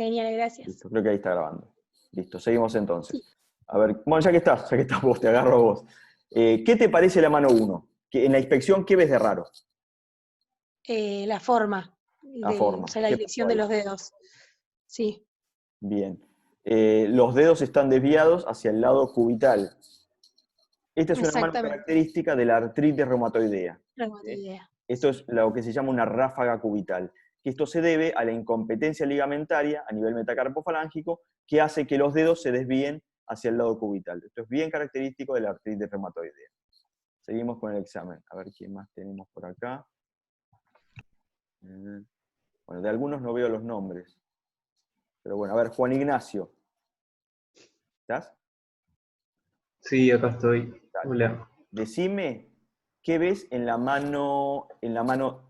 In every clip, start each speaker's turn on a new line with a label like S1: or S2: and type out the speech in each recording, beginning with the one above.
S1: Genial, gracias.
S2: Listo, creo que ahí está grabando. Listo, seguimos entonces.
S1: Sí.
S2: A ver, bueno, ya que estás vos, te agarro a vos. ¿Qué te parece la mano 1? En la inspección, ¿qué ves de raro?
S1: La forma,
S2: La forma.
S1: o sea, la
S2: ¿Qué pasó
S1: dirección de
S2: ahí?
S1: los dedos. Sí,
S2: Bien. Los dedos están desviados hacia el lado cubital. Esta es una mano
S1: exactamente.
S2: característica de la artritis reumatoidea.
S1: No tengo
S2: ¿Sí?
S1: idea.
S2: Esto es lo que se llama una ráfaga cubital, que esto se debe a la incompetencia ligamentaria a nivel metacarpofalángico que hace que los dedos se desvíen hacia el lado cubital. Esto es bien característico de la artritis reumatoidea. Seguimos con el examen. A ver quién más tenemos por acá. Bueno, de algunos no veo los nombres. Pero bueno, a ver, Juan Ignacio. ¿Estás?
S3: Sí, acá estoy.
S2: Dale.
S3: Hola.
S2: Decime, ¿qué ves en la mano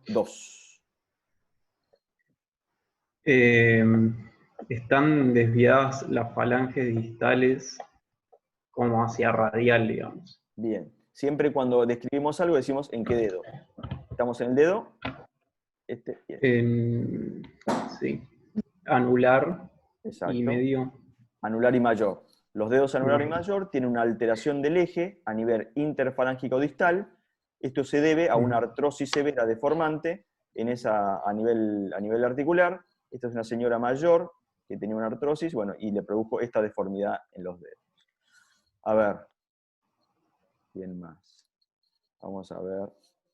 S2: 2?
S3: Están desviadas las falanges distales como hacia radial, digamos.
S2: Bien. Siempre cuando describimos algo decimos en qué dedo. Estamos en el dedo. Este y este.
S3: Sí. Anular
S2: Exacto.
S3: y medio.
S2: Anular y mayor. Los dedos anular y
S3: Mayor.
S2: mayor tienen una alteración del eje a nivel interfalángico distal. Esto se debe a una artrosis severa deformante a nivel articular. Esta es una señora mayor que tenía una artrosis, bueno, y le produjo esta deformidad en los dedos. A ver, ¿quién más? Vamos a ver.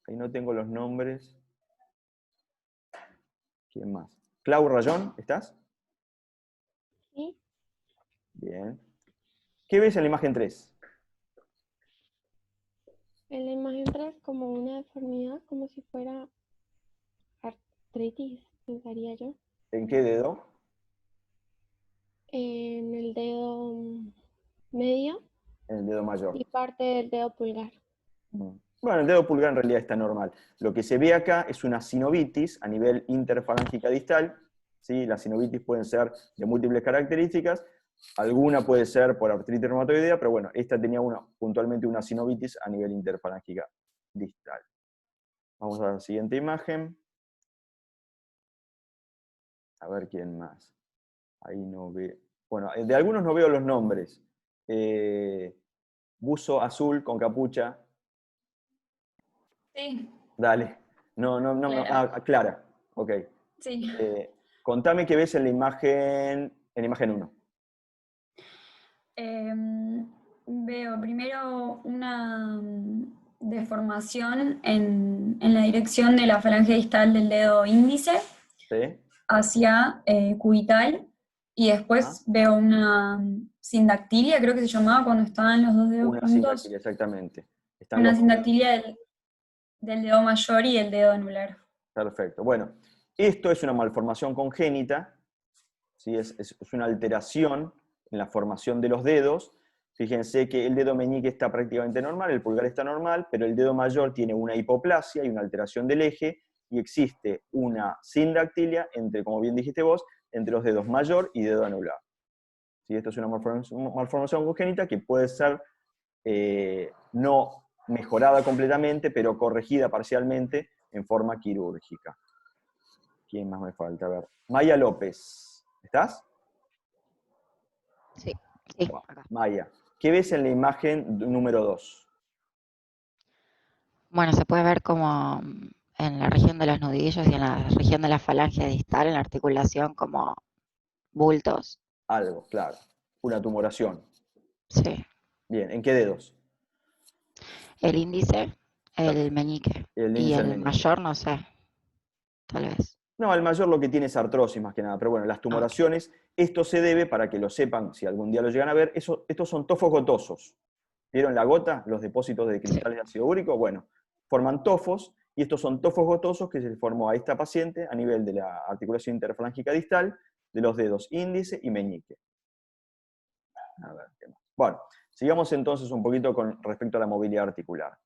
S2: Ahí no tengo los nombres. ¿Quién más? Clau Rayón, ¿estás?
S4: Sí.
S2: Bien. ¿Qué ves en la imagen 3?
S4: En la imagen 3 como una deformidad, como si fuera artritis, pensaría yo.
S2: ¿En qué dedo?
S4: En el dedo medio
S2: En el dedo mayor.
S4: y parte del dedo pulgar.
S2: Bueno, el dedo pulgar en realidad está normal. Lo que se ve acá es una sinovitis a nivel interfalángica distal. ¿Sí? Las sinovitis pueden ser de múltiples características. Alguna puede ser por artritis reumatoidea, pero bueno, esta tenía puntualmente una sinovitis a nivel interfalángica distal. Vamos a la siguiente imagen. A ver quién más. Ahí no veo. Bueno, de algunos no veo los nombres. Buzo azul con capucha.
S5: Sí,
S2: Dale. No.
S5: Clara.
S2: Clara. Ok.
S5: Sí.
S2: Contame qué ves en la imagen 1.
S5: Veo primero una deformación en la dirección de la falange distal del dedo índice
S2: ¿Sí?
S5: hacia cubital, y después veo una sindactilia, creo que se llamaba cuando estaban los dos dedos
S2: Una
S5: juntos.
S2: sindactilia, exactamente. Están
S5: Una
S2: los dos.
S5: sindactilia del dedo mayor y el dedo anular.
S2: Perfecto. Bueno, esto es una malformación congénita, ¿sí? Es una alteración en la formación de los dedos. Fíjense que el dedo meñique está prácticamente normal, el pulgar está normal, pero el dedo mayor tiene una hipoplasia y una alteración del eje, y existe una sindactilia entre, como bien dijiste vos, entre los dedos mayor y dedo anular. ¿Sí? Esto es una malformación congénita que puede ser no mejorada completamente, pero corregida parcialmente en forma quirúrgica. ¿Quién más me falta? A ver. Maya López, ¿estás?
S6: Sí,
S2: Bueno,
S6: acá.
S2: Maya, ¿qué ves en la imagen número 2?
S6: Bueno, se puede ver como en la región de los nudillos y en la región de la falange distal, en la articulación, como bultos.
S2: Algo, claro. Una tumoración.
S6: Sí.
S2: Bien, ¿en qué dedos?
S6: El índice, el meñique.
S2: El
S6: Y
S2: índice del
S6: el
S2: meñique.
S6: mayor, no sé, tal vez.
S2: No, el mayor lo que tiene es artrosis más que nada, pero bueno, las tumoraciones, esto se debe, para que lo sepan, si algún día lo llegan a ver, estos son tofos gotosos. ¿Vieron la gota? Los depósitos de cristales de ácido úrico, bueno, forman tofos, y estos son tofos gotosos que se le formó a esta paciente a nivel de la articulación interfalángica distal, de los dedos índice y meñique. A ver, ¿qué más? Bueno, sigamos entonces un poquito con respecto a la movilidad articular.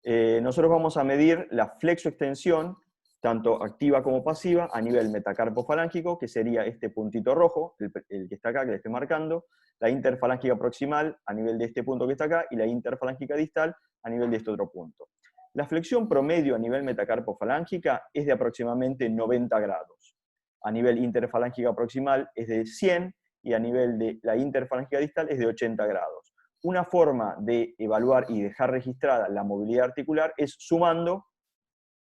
S2: Nosotros vamos a medir la flexoextensión, tanto activa como pasiva, a nivel metacarpofalángico, que sería este puntito rojo, el que está acá, que le estoy marcando, la interfalángica proximal a nivel de este punto que está acá, y la interfalángica distal a nivel de este otro punto. La flexión promedio a nivel metacarpofalángica es de aproximadamente 90 grados. a nivel interfalángica proximal es de 100 y a nivel de la interfalángica distal es de 80 grados. Una forma de evaluar y dejar registrada la movilidad articular es sumando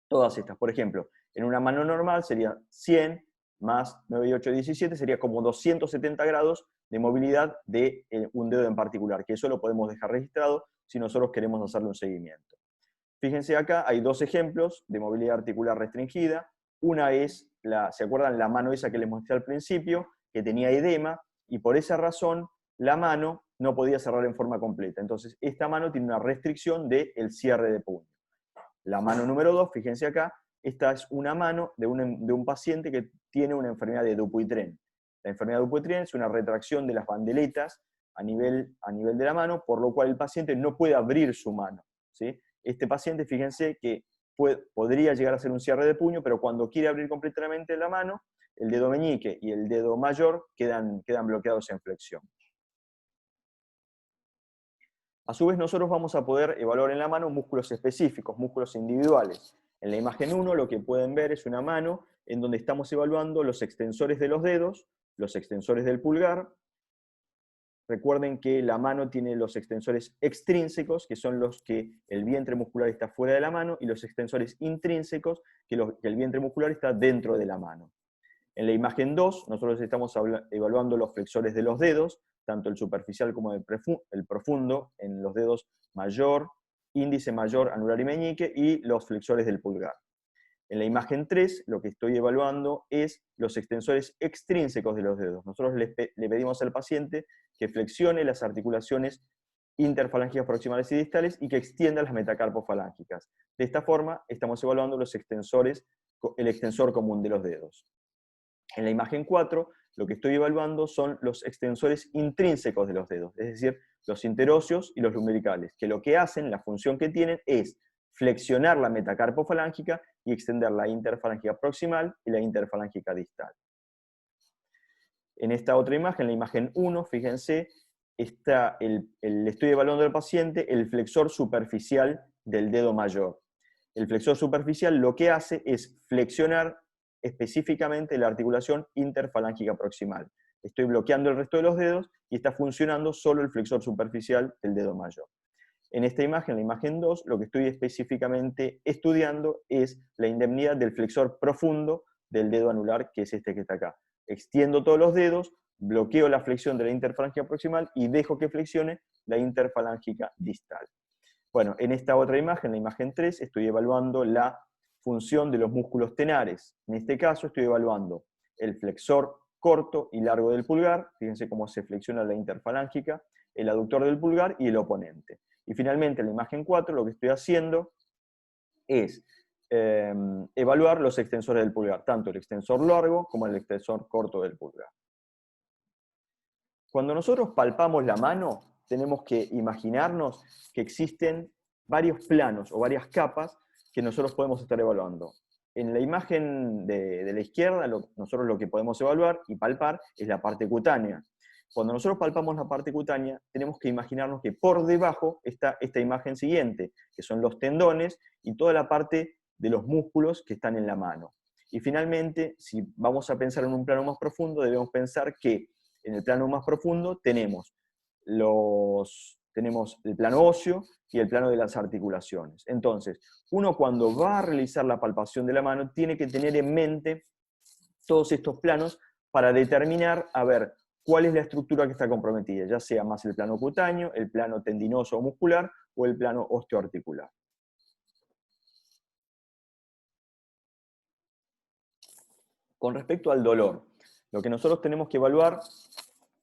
S2: todas estas. Por ejemplo, en una mano normal sería 100 más 9 y 8, 17, sería como 270 grados de movilidad de un dedo en particular, que eso lo podemos dejar registrado si nosotros queremos hacerle un seguimiento. Fíjense acá, hay dos ejemplos de movilidad articular restringida. Una es, ¿se acuerdan la mano esa que les mostré al principio? Que tenía edema, y por esa razón la mano no podía cerrar en forma completa. Entonces, esta mano tiene una restricción del cierre de puño. La mano número 2, fíjense acá, esta es una mano de un paciente que tiene una enfermedad de Dupuytren. La enfermedad de Dupuytren es una retracción de las bandeletas a nivel de la mano, por lo cual el paciente no puede abrir su mano, ¿sí? Este paciente, fíjense que podría llegar a ser un cierre de puño, pero cuando quiere abrir completamente la mano, el dedo meñique y el dedo mayor quedan bloqueados en flexión. A su vez, nosotros vamos a poder evaluar en la mano músculos específicos, músculos individuales. En la imagen 1 lo que pueden ver es una mano en donde estamos evaluando los extensores de los dedos, los extensores del pulgar. Recuerden que la mano tiene los extensores extrínsecos, que son los que el vientre muscular está fuera de la mano, y los extensores intrínsecos, que el vientre muscular está dentro de la mano. En la imagen 2, nosotros estamos evaluando los flexores de los dedos, tanto el superficial como el profundo, en los dedos mayor, índice mayor, anular y meñique, y los flexores del pulgar. En la imagen 3, lo que estoy evaluando es los extensores extrínsecos de los dedos. Nosotros le pedimos al paciente que flexione las articulaciones interfalángicas proximales y distales y que extienda las metacarpofalángicas. De esta forma, estamos evaluando los extensores, el extensor común de los dedos. En la imagen 4, lo que estoy evaluando son los extensores intrínsecos de los dedos, es decir, los interóseos y los lumbricales, que lo que hacen, la función que tienen, es flexionar la metacarpofalángica y extender la interfalángica proximal y la interfalángica distal. En esta otra imagen, la imagen 1, fíjense, estoy evaluando al paciente el flexor superficial del dedo mayor. El flexor superficial lo que hace es flexionar específicamente la articulación interfalángica proximal. Estoy bloqueando el resto de los dedos y está funcionando solo el flexor superficial del dedo mayor. En esta imagen, la imagen 2, lo que estoy específicamente estudiando es la indemnidad del flexor profundo del dedo anular, que es este que está acá. Extiendo todos los dedos, bloqueo la flexión de la interfalángica proximal y dejo que flexione la interfalángica distal. Bueno, en esta otra imagen, la imagen 3, estoy evaluando la función de los músculos tenares. En este caso estoy evaluando el flexor corto y largo del pulgar, fíjense cómo se flexiona la interfalángica, el aductor del pulgar y el oponente. Y finalmente, en la imagen 4, lo que estoy haciendo es evaluar los extensores del pulgar, tanto el extensor largo como el extensor corto del pulgar. Cuando nosotros palpamos la mano, tenemos que imaginarnos que existen varios planos o varias capas que nosotros podemos estar evaluando. En la imagen de la izquierda, nosotros lo que podemos evaluar y palpar es la parte cutánea. Cuando nosotros palpamos la parte cutánea, tenemos que imaginarnos que por debajo está esta imagen siguiente, que son los tendones y toda la parte de los músculos que están en la mano. Y finalmente, si vamos a pensar en un plano más profundo, debemos pensar que en el plano más profundo tenemos el plano óseo y el plano de las articulaciones. Entonces, uno cuando va a realizar la palpación de la mano tiene que tener en mente todos estos planos para determinar, a ver, cuál es la estructura que está comprometida, ya sea más el plano cutáneo, el plano tendinoso o muscular, o el plano osteoarticular. Con respecto al dolor, lo que nosotros tenemos que evaluar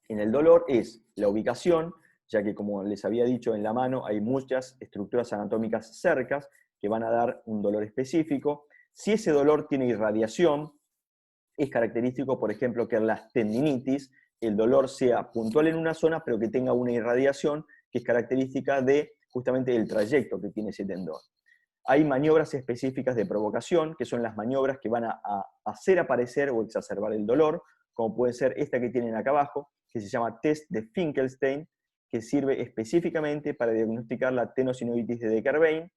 S2: en el dolor es la ubicación, ya que como les había dicho, en la mano hay muchas estructuras anatómicas cercas que van a dar un dolor específico. Si ese dolor tiene irradiación, es característico, por ejemplo, que en las tendinitis el dolor sea puntual en una zona, pero que tenga una irradiación que es característica de justamente el trayecto que tiene ese tendón. Hay maniobras específicas de provocación, que son las maniobras que van a hacer aparecer o exacerbar el dolor, como puede ser esta que tienen acá abajo, que se llama test de Finkelstein, que sirve específicamente para diagnosticar la tenosinovitis de Decker-Vein.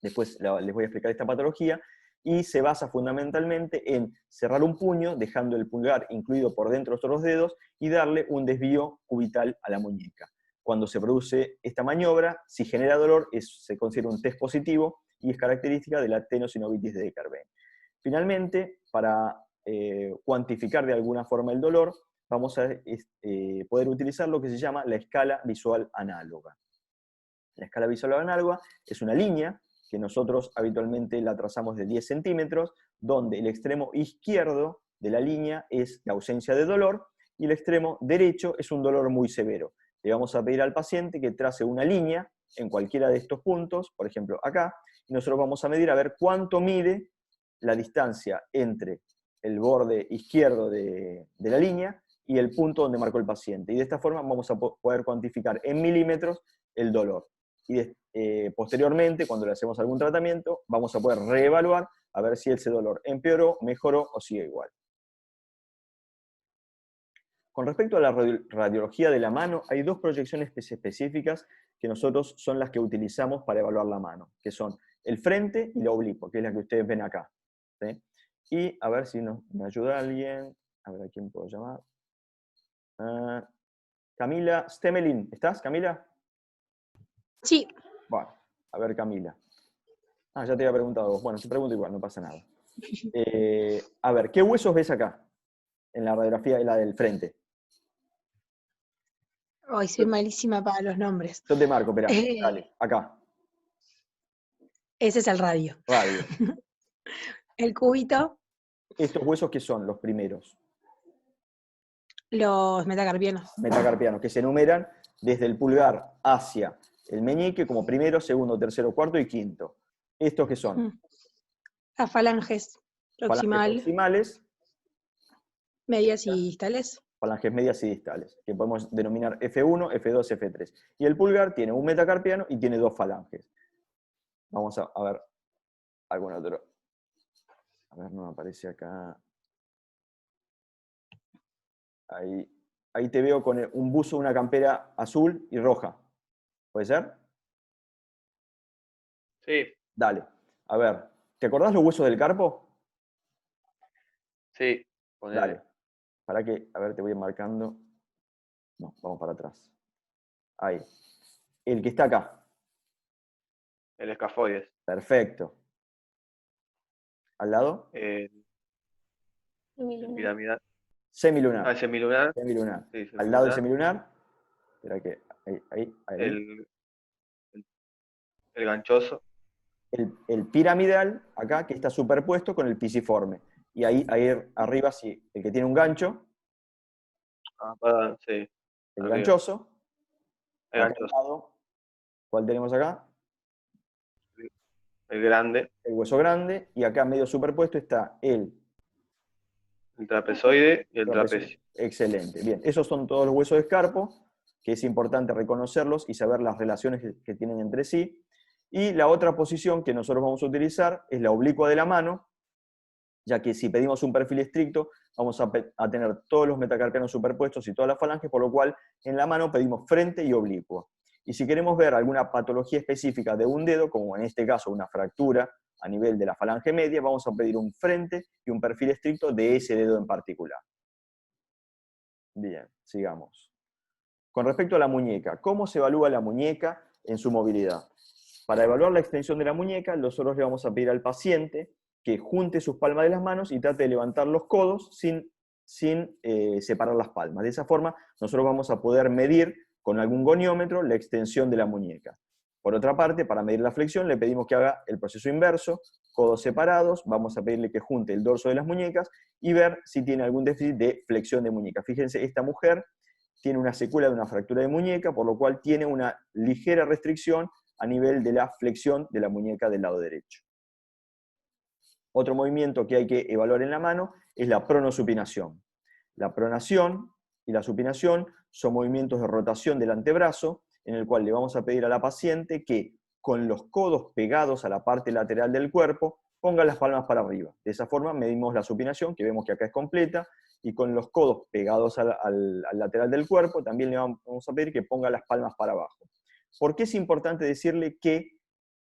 S2: Después les voy a explicar esta patología. y se basa fundamentalmente en cerrar un puño, dejando el pulgar incluido por dentro de los otros dedos, y darle un desvío cubital a la muñeca. Cuando se produce esta maniobra, si genera dolor, se considera un test positivo y es característica de la tenosinovitis de Descartes. Finalmente, para cuantificar de alguna forma el dolor, vamos a poder utilizar lo que se llama la escala visual análoga. La escala visual análoga es una línea que nosotros habitualmente la trazamos de 10 centímetros, donde el extremo izquierdo de la línea es la ausencia de dolor y el extremo derecho es un dolor muy severo. Le vamos a pedir al paciente que trace una línea en cualquiera de estos puntos, por ejemplo acá, y nosotros vamos a medir a ver cuánto mide la distancia entre el borde izquierdo de la línea y el punto donde marcó el paciente. Y de esta forma vamos a poder cuantificar en milímetros el dolor. Y posteriormente, cuando le hacemos algún tratamiento, vamos a poder reevaluar a ver si ese dolor empeoró, mejoró o sigue igual. Con respecto a la radiología de la mano, hay dos proyecciones específicas que nosotros son las que utilizamos para evaluar la mano, que son el frente y la oblicua, que es la que ustedes ven acá, ¿sí? Y a ver si me ayuda alguien, a ver a quién puedo llamar. Camila Stemelin, ¿estás, Camila?
S1: Sí,
S2: Bueno, a ver, Camila. Ya te había preguntado vos. Bueno, te pregunto igual, no pasa nada. A ver, ¿qué huesos ves acá? En la radiografía de la del frente.
S1: hoy soy malísima para los nombres.
S2: Yo te marco, esperá.
S1: Eh,
S2: Dale, acá.
S1: Ese es el radio.
S2: Radio.
S1: El cúbito,
S2: ¿Estos huesos qué son los primeros?
S1: los metacarpianos.
S2: Metacarpianos, que se enumeran desde el pulgar hacia el meñique como primero, segundo, tercero, cuarto y quinto. ¿Estos qué son?
S1: Las falanges
S2: Falanges
S1: proximal,
S2: proximales,
S1: medias y distales.
S2: falanges medias y distales, que podemos denominar F1, F2, F3. Y el pulgar tiene un metacarpiano y tiene dos falanges. Vamos a ver algún otro. A ver, no me aparece acá. Ahí te veo con un buzo, una campera azul y roja. ¿Puede ser?
S7: Sí,
S2: Dale. A ver, ¿te acordás los huesos del carpo?
S7: sí, ponele.
S2: Dale. Para que, a ver, te voy marcando. No, vamos para atrás. Ahí. El que está acá.
S7: El escafoides.
S2: Perfecto. ¿Al lado?
S4: Semilunar.
S7: Piramidal.
S2: Semilunar.
S7: Ah, semilunar.
S2: Semilunar.
S7: Sí,
S2: Al lado del
S7: semilunar.
S2: semilunar. Espera que. Ahí.
S7: El ganchoso.
S2: El piramidal, acá, que está superpuesto con el pisiforme. Y ahí arriba, sí, el que tiene un gancho,
S7: Sí.
S2: el
S7: Arriba.
S2: ganchoso.
S7: El
S2: Acá al
S7: ganchoso.
S2: lado, ¿cuál tenemos acá?
S7: El grande.
S2: El hueso grande. Y acá medio superpuesto está el
S7: El trapezoide y el
S2: trapecio.
S7: trapecio.
S2: Excelente. Bien, esos son todos los huesos de escarpo, que es importante reconocerlos y saber las relaciones que tienen entre sí. Y la otra posición que nosotros vamos a utilizar es la oblicua de la mano, ya que si pedimos un perfil estricto, vamos a tener todos los metacarpianos superpuestos y todas las falanges, por lo cual en la mano pedimos frente y oblicua. Y si queremos ver alguna patología específica de un dedo, como en este caso una fractura a nivel de la falange media, vamos a pedir un frente y un perfil estricto de ese dedo en particular. Bien, sigamos. Con respecto a la muñeca, ¿cómo se evalúa la muñeca en su movilidad? Para evaluar la extensión de la muñeca, nosotros le vamos a pedir al paciente que junte sus palmas de las manos y trate de levantar los codos sin separar las palmas. De esa forma, nosotros vamos a poder medir con algún goniómetro la extensión de la muñeca. Por otra parte, para medir la flexión, le pedimos que haga el proceso inverso, codos separados, vamos a pedirle que junte el dorso de las muñecas y ver si tiene algún déficit de flexión de muñeca. Fíjense, esta mujer tiene una secuela de una fractura de muñeca, por lo cual tiene una ligera restricción a nivel de la flexión de la muñeca del lado derecho. Otro movimiento que hay que evaluar en la mano es la pronosupinación. La pronación y la supinación son movimientos de rotación del antebrazo, en el cual le vamos a pedir a la paciente que, con los codos pegados a la parte lateral del cuerpo, ponga las palmas para arriba. De esa forma medimos la supinación, que vemos que acá es completa, y con los codos pegados al lateral del cuerpo, también le vamos a pedir que ponga las palmas para abajo. ¿Por qué es importante decirle que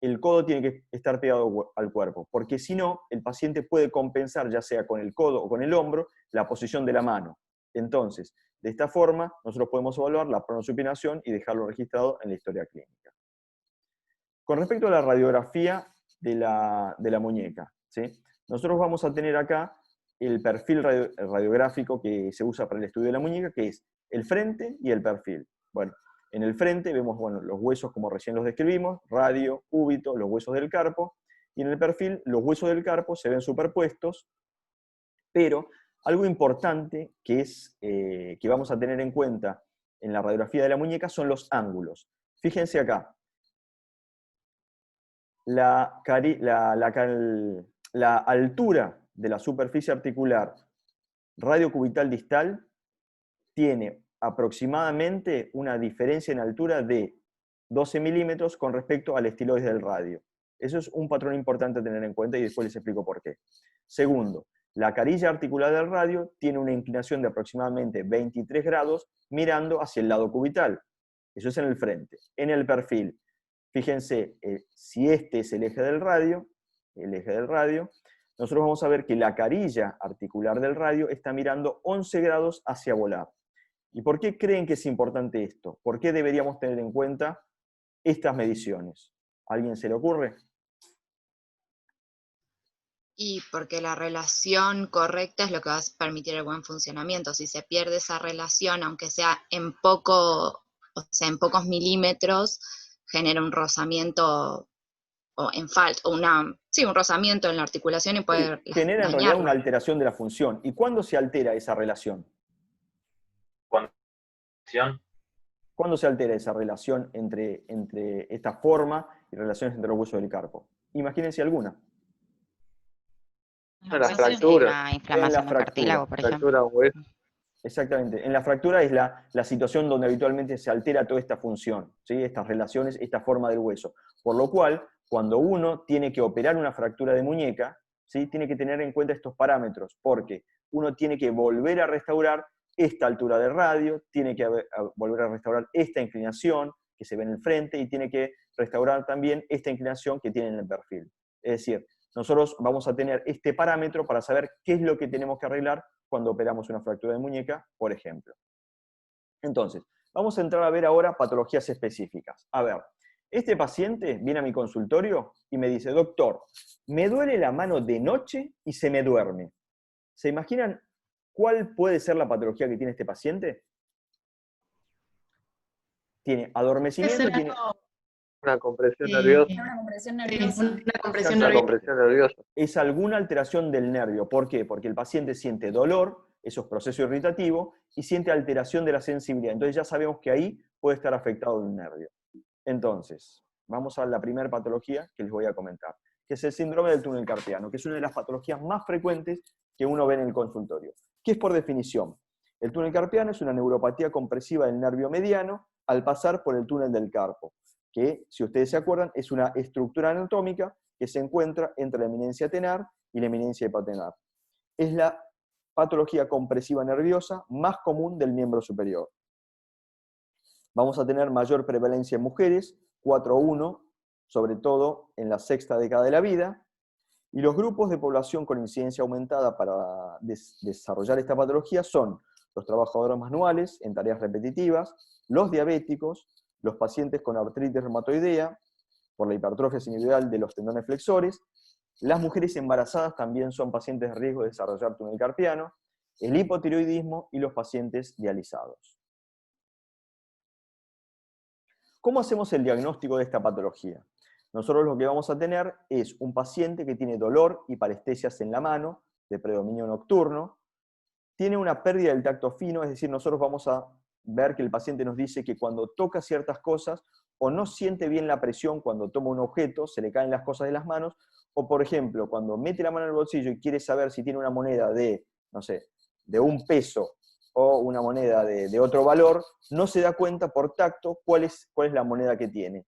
S2: el codo tiene que estar pegado al cuerpo, porque si no, el paciente puede compensar, ya sea con el codo o con el hombro, la posición de la mano. Entonces, de esta forma, nosotros podemos evaluar la pronosupinación y dejarlo registrado en la historia clínica. Con respecto a la radiografía de la muñeca, ¿sí? Nosotros vamos a tener acá el perfil radiográfico que se usa para el estudio de la muñeca, que es el frente y el perfil. Bueno, en el frente vemos los huesos como recién los describimos, radio, cúbito, los huesos del carpo, y en el perfil los huesos del carpo se ven superpuestos, pero algo importante que vamos a tener en cuenta en la radiografía de la muñeca son los ángulos. Fíjense acá. La altura de la superficie articular radiocubital distal tiene aproximadamente una diferencia en altura de 12 milímetros con respecto al estiloide del radio. Eso es un patrón importante a tener en cuenta y después les explico por qué. Segundo, la carilla articular del radio tiene una inclinación de aproximadamente 23 grados mirando hacia el lado cubital. Eso es en el frente. En el perfil, fíjense, si este es el eje del radio, nosotros vamos a ver que la carilla articular del radio está mirando 11 grados hacia volar. ¿Y por qué creen que es importante esto? ¿Por qué deberíamos tener en cuenta estas mediciones? ¿A alguien se le ocurre?
S8: Y porque la relación correcta es lo que va a permitir el buen funcionamiento. Si se pierde esa relación, aunque sea en pocos milímetros, genera un rozamiento o en falta, un rozamiento en la articulación y puede
S2: genera en realidad una alteración de la función. ¿Y cuándo se altera esa relación? ¿Cuándo se altera esa relación entre esta forma y relaciones entre los huesos del carpo? Imagínense alguna.
S7: La fractura.
S6: La inflamación del cartílago, por ejemplo.
S7: Fractura hueso.
S2: Exactamente. En la fractura es la situación donde habitualmente se altera toda esta función, ¿sí? Estas relaciones, esta forma del hueso. Por lo cual, cuando uno tiene que operar una fractura de muñeca, ¿sí? Tiene que tener en cuenta estos parámetros, porque uno tiene que volver a restaurar esta altura de radio, tiene que volver a restaurar esta inclinación que se ve en el frente y tiene que restaurar también esta inclinación que tiene en el perfil. Es decir, nosotros vamos a tener este parámetro para saber qué es lo que tenemos que arreglar cuando operamos una fractura de muñeca, por ejemplo. Entonces, vamos a entrar a ver ahora patologías específicas. A ver, este paciente viene a mi consultorio y me dice, doctor, me duele la mano de noche y se me duerme. ¿Se imaginan cuál puede ser la patología que tiene este paciente? Tiene adormecimiento, tiene...
S7: Una compresión nerviosa.
S5: Una compresión nerviosa.
S7: Una compresión nerviosa.
S2: Es alguna alteración del nervio. ¿Por qué? Porque el paciente siente dolor, eso es proceso irritativo, y siente alteración de la sensibilidad. Entonces ya sabemos que ahí puede estar afectado un nervio. Entonces, vamos a la primera patología que les voy a comentar, que es el síndrome del túnel carpiano, que es una de las patologías más frecuentes que uno ve en el consultorio. ¿Qué es por definición? El túnel carpiano es una neuropatía compresiva del nervio mediano al pasar por el túnel del carpo, que, si ustedes se acuerdan, es una estructura anatómica que se encuentra entre la eminencia tenar y la eminencia hipotenar. Es la patología compresiva nerviosa más común del miembro superior. Vamos a tener mayor prevalencia en mujeres, 4:1, sobre todo en la sexta década de la vida, y los grupos de población con incidencia aumentada para desarrollar esta patología son los trabajadores manuales en tareas repetitivas, los diabéticos, los pacientes con artritis reumatoidea, por la hipertrofia sinovial de los tendones flexores, las mujeres embarazadas también son pacientes de riesgo de desarrollar túnel carpiano, el hipotiroidismo y los pacientes dializados. ¿Cómo hacemos el diagnóstico de esta patología? Nosotros lo que vamos a tener es un paciente que tiene dolor y parestesias en la mano, de predominio nocturno, tiene una pérdida del tacto fino, es decir, nosotros vamos a ver que el paciente nos dice que cuando toca ciertas cosas, o no siente bien la presión cuando toma un objeto, se le caen las cosas de las manos, o por ejemplo, cuando mete la mano en el bolsillo y quiere saber si tiene una moneda de, no sé, de $1 o una moneda de otro valor, no se da cuenta por tacto cuál es la moneda que tiene.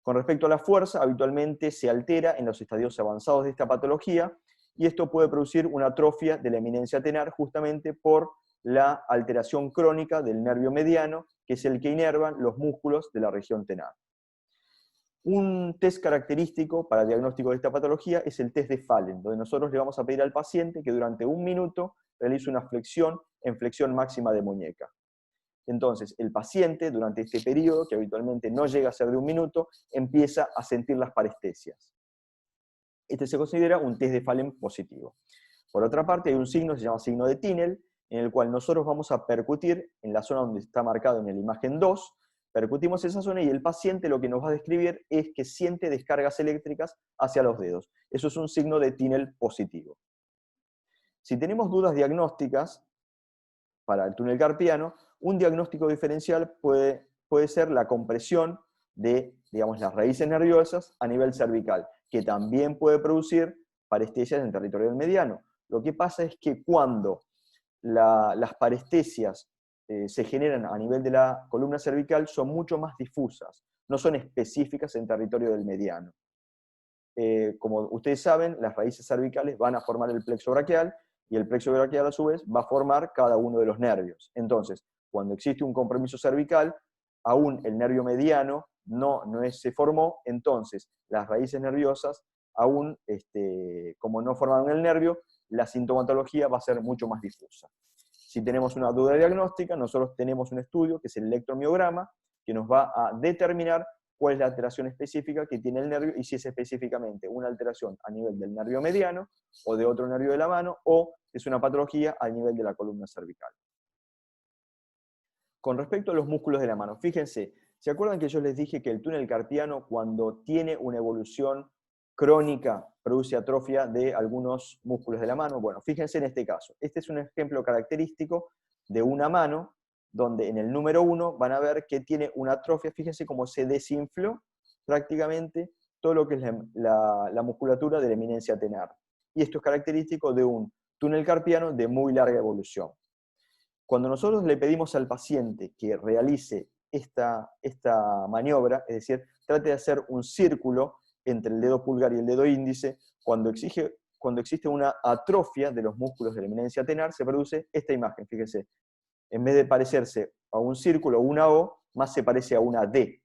S2: Con respecto a la fuerza, habitualmente se altera en los estadios avanzados de esta patología, y esto puede producir una atrofia de la eminencia tenar justamente por la alteración crónica del nervio mediano, que es el que inerva los músculos de la región tenar. Un test característico para el diagnóstico de esta patología es el test de Fallen, donde nosotros le vamos a pedir al paciente que durante 1 minuto realice una flexión en flexión máxima de muñeca. Entonces, el paciente, durante este periodo, que habitualmente no llega a ser de 1 minuto, empieza a sentir las parestesias. Este se considera un test de Fallen positivo. Por otra parte, hay un signo, se llama signo de Tinel, en el cual nosotros vamos a percutir en la zona donde está marcado en la imagen 2, percutimos esa zona y el paciente lo que nos va a describir es que siente descargas eléctricas hacia los dedos. Eso es un signo de Tinel positivo. Si tenemos dudas diagnósticas para el túnel carpiano, un diagnóstico diferencial puede ser la compresión de, digamos, las raíces nerviosas a nivel cervical, que también puede producir parestesias en territorio del mediano. Lo que pasa es que cuando las parestesias se generan a nivel de la columna cervical son mucho más difusas, no son específicas en territorio del mediano. Como ustedes saben, las raíces cervicales van a formar el plexo braquial, y el plexo braquial a su vez va a formar cada uno de los nervios. Entonces, cuando existe un compromiso cervical, aún el nervio mediano no se formó, entonces las raíces nerviosas, aún como no formaron el nervio, la sintomatología va a ser mucho más difusa. Si tenemos una duda diagnóstica, nosotros tenemos un estudio, que es el electromiograma, que nos va a determinar cuál es la alteración específica que tiene el nervio, y si es específicamente una alteración a nivel del nervio mediano, o de otro nervio de la mano, o es una patología a nivel de la columna cervical. Con respecto a los músculos de la mano, fíjense, ¿se acuerdan que yo les dije que el túnel carpiano, cuando tiene una evolución crónica, produce atrofia de algunos músculos de la mano? Bueno, fíjense en este caso. Este es un ejemplo característico de una mano, donde en el número 1 van a ver que tiene una atrofia. Fíjense cómo se desinfló prácticamente todo lo que es la musculatura de la eminencia tenar. Y esto es característico de un túnel carpiano de muy larga evolución. Cuando nosotros le pedimos al paciente que realice esta maniobra, es decir, trate de hacer un círculo entre el dedo pulgar y el dedo índice, cuando existe una atrofia de los músculos de la eminencia tenar, se produce esta imagen, fíjense. En vez de parecerse a un círculo o una O, más se parece a una D.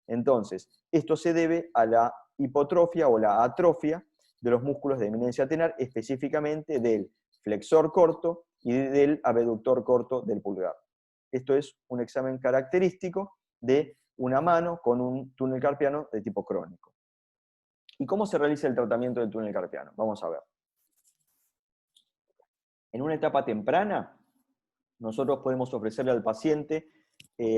S2: Entonces, esto se debe a la hipotrofia o la atrofia de los músculos de eminencia tenar, específicamente del flexor corto y del abductor corto del pulgar. Esto es un examen característico de una mano con un túnel carpiano de tipo crónico. ¿Y cómo se realiza el tratamiento del túnel carpiano? Vamos a ver. En una etapa temprana, nosotros podemos ofrecerle al paciente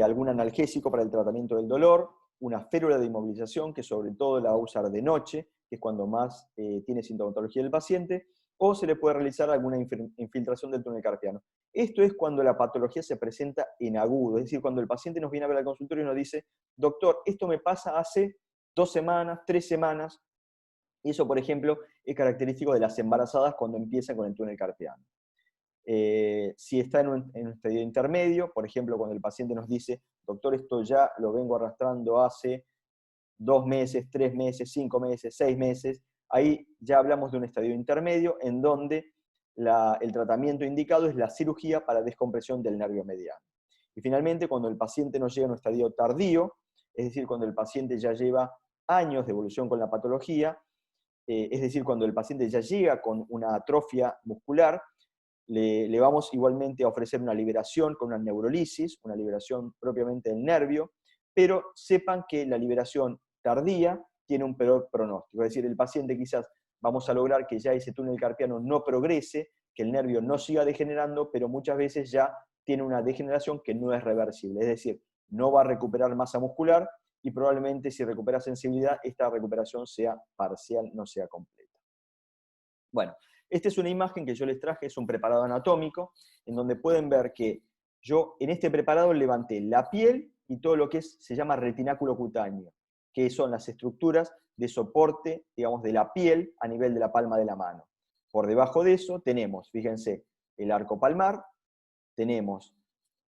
S2: algún analgésico para el tratamiento del dolor, una férula de inmovilización, que sobre todo la va a usar de noche, que es cuando más tiene sintomatología del paciente, o se le puede realizar alguna infiltración del túnel carpiano. Esto es cuando la patología se presenta en agudo, es decir, cuando el paciente nos viene a ver al consultorio y nos dice, doctor, esto me pasa hace 2 semanas, 3 semanas, y eso, por ejemplo, es característico de las embarazadas cuando empiezan con el túnel carpiano. Si está en un estadio intermedio, por ejemplo, cuando el paciente nos dice, doctor, esto ya lo vengo arrastrando hace 2 meses, 3 meses, 5 meses, 6 meses, ahí ya hablamos de un estadio intermedio en donde el tratamiento indicado es la cirugía para descompresión del nervio mediano. Y finalmente, cuando el paciente nos llega a un estadio tardío, es decir, cuando el paciente ya lleva años de evolución con la patología, es decir, cuando el paciente ya llega con una atrofia muscular, le vamos igualmente a ofrecer una liberación con una neurolisis, una liberación propiamente del nervio, pero sepan que la liberación tardía tiene un peor pronóstico. Es decir, el paciente quizás vamos a lograr que ya ese túnel carpiano no progrese, que el nervio no siga degenerando, pero muchas veces ya tiene una degeneración que no es reversible. Es decir, no va a recuperar masa muscular y probablemente si recupera sensibilidad, esta recuperación sea parcial, no sea completa. Bueno, esta es una imagen que yo les traje, es un preparado anatómico, en donde pueden ver que yo en este preparado levanté la piel y todo lo que se llama retináculo cutáneo, que son las estructuras de soporte, digamos, de la piel a nivel de la palma de la mano. Por debajo de eso tenemos, fíjense, el arco palmar, tenemos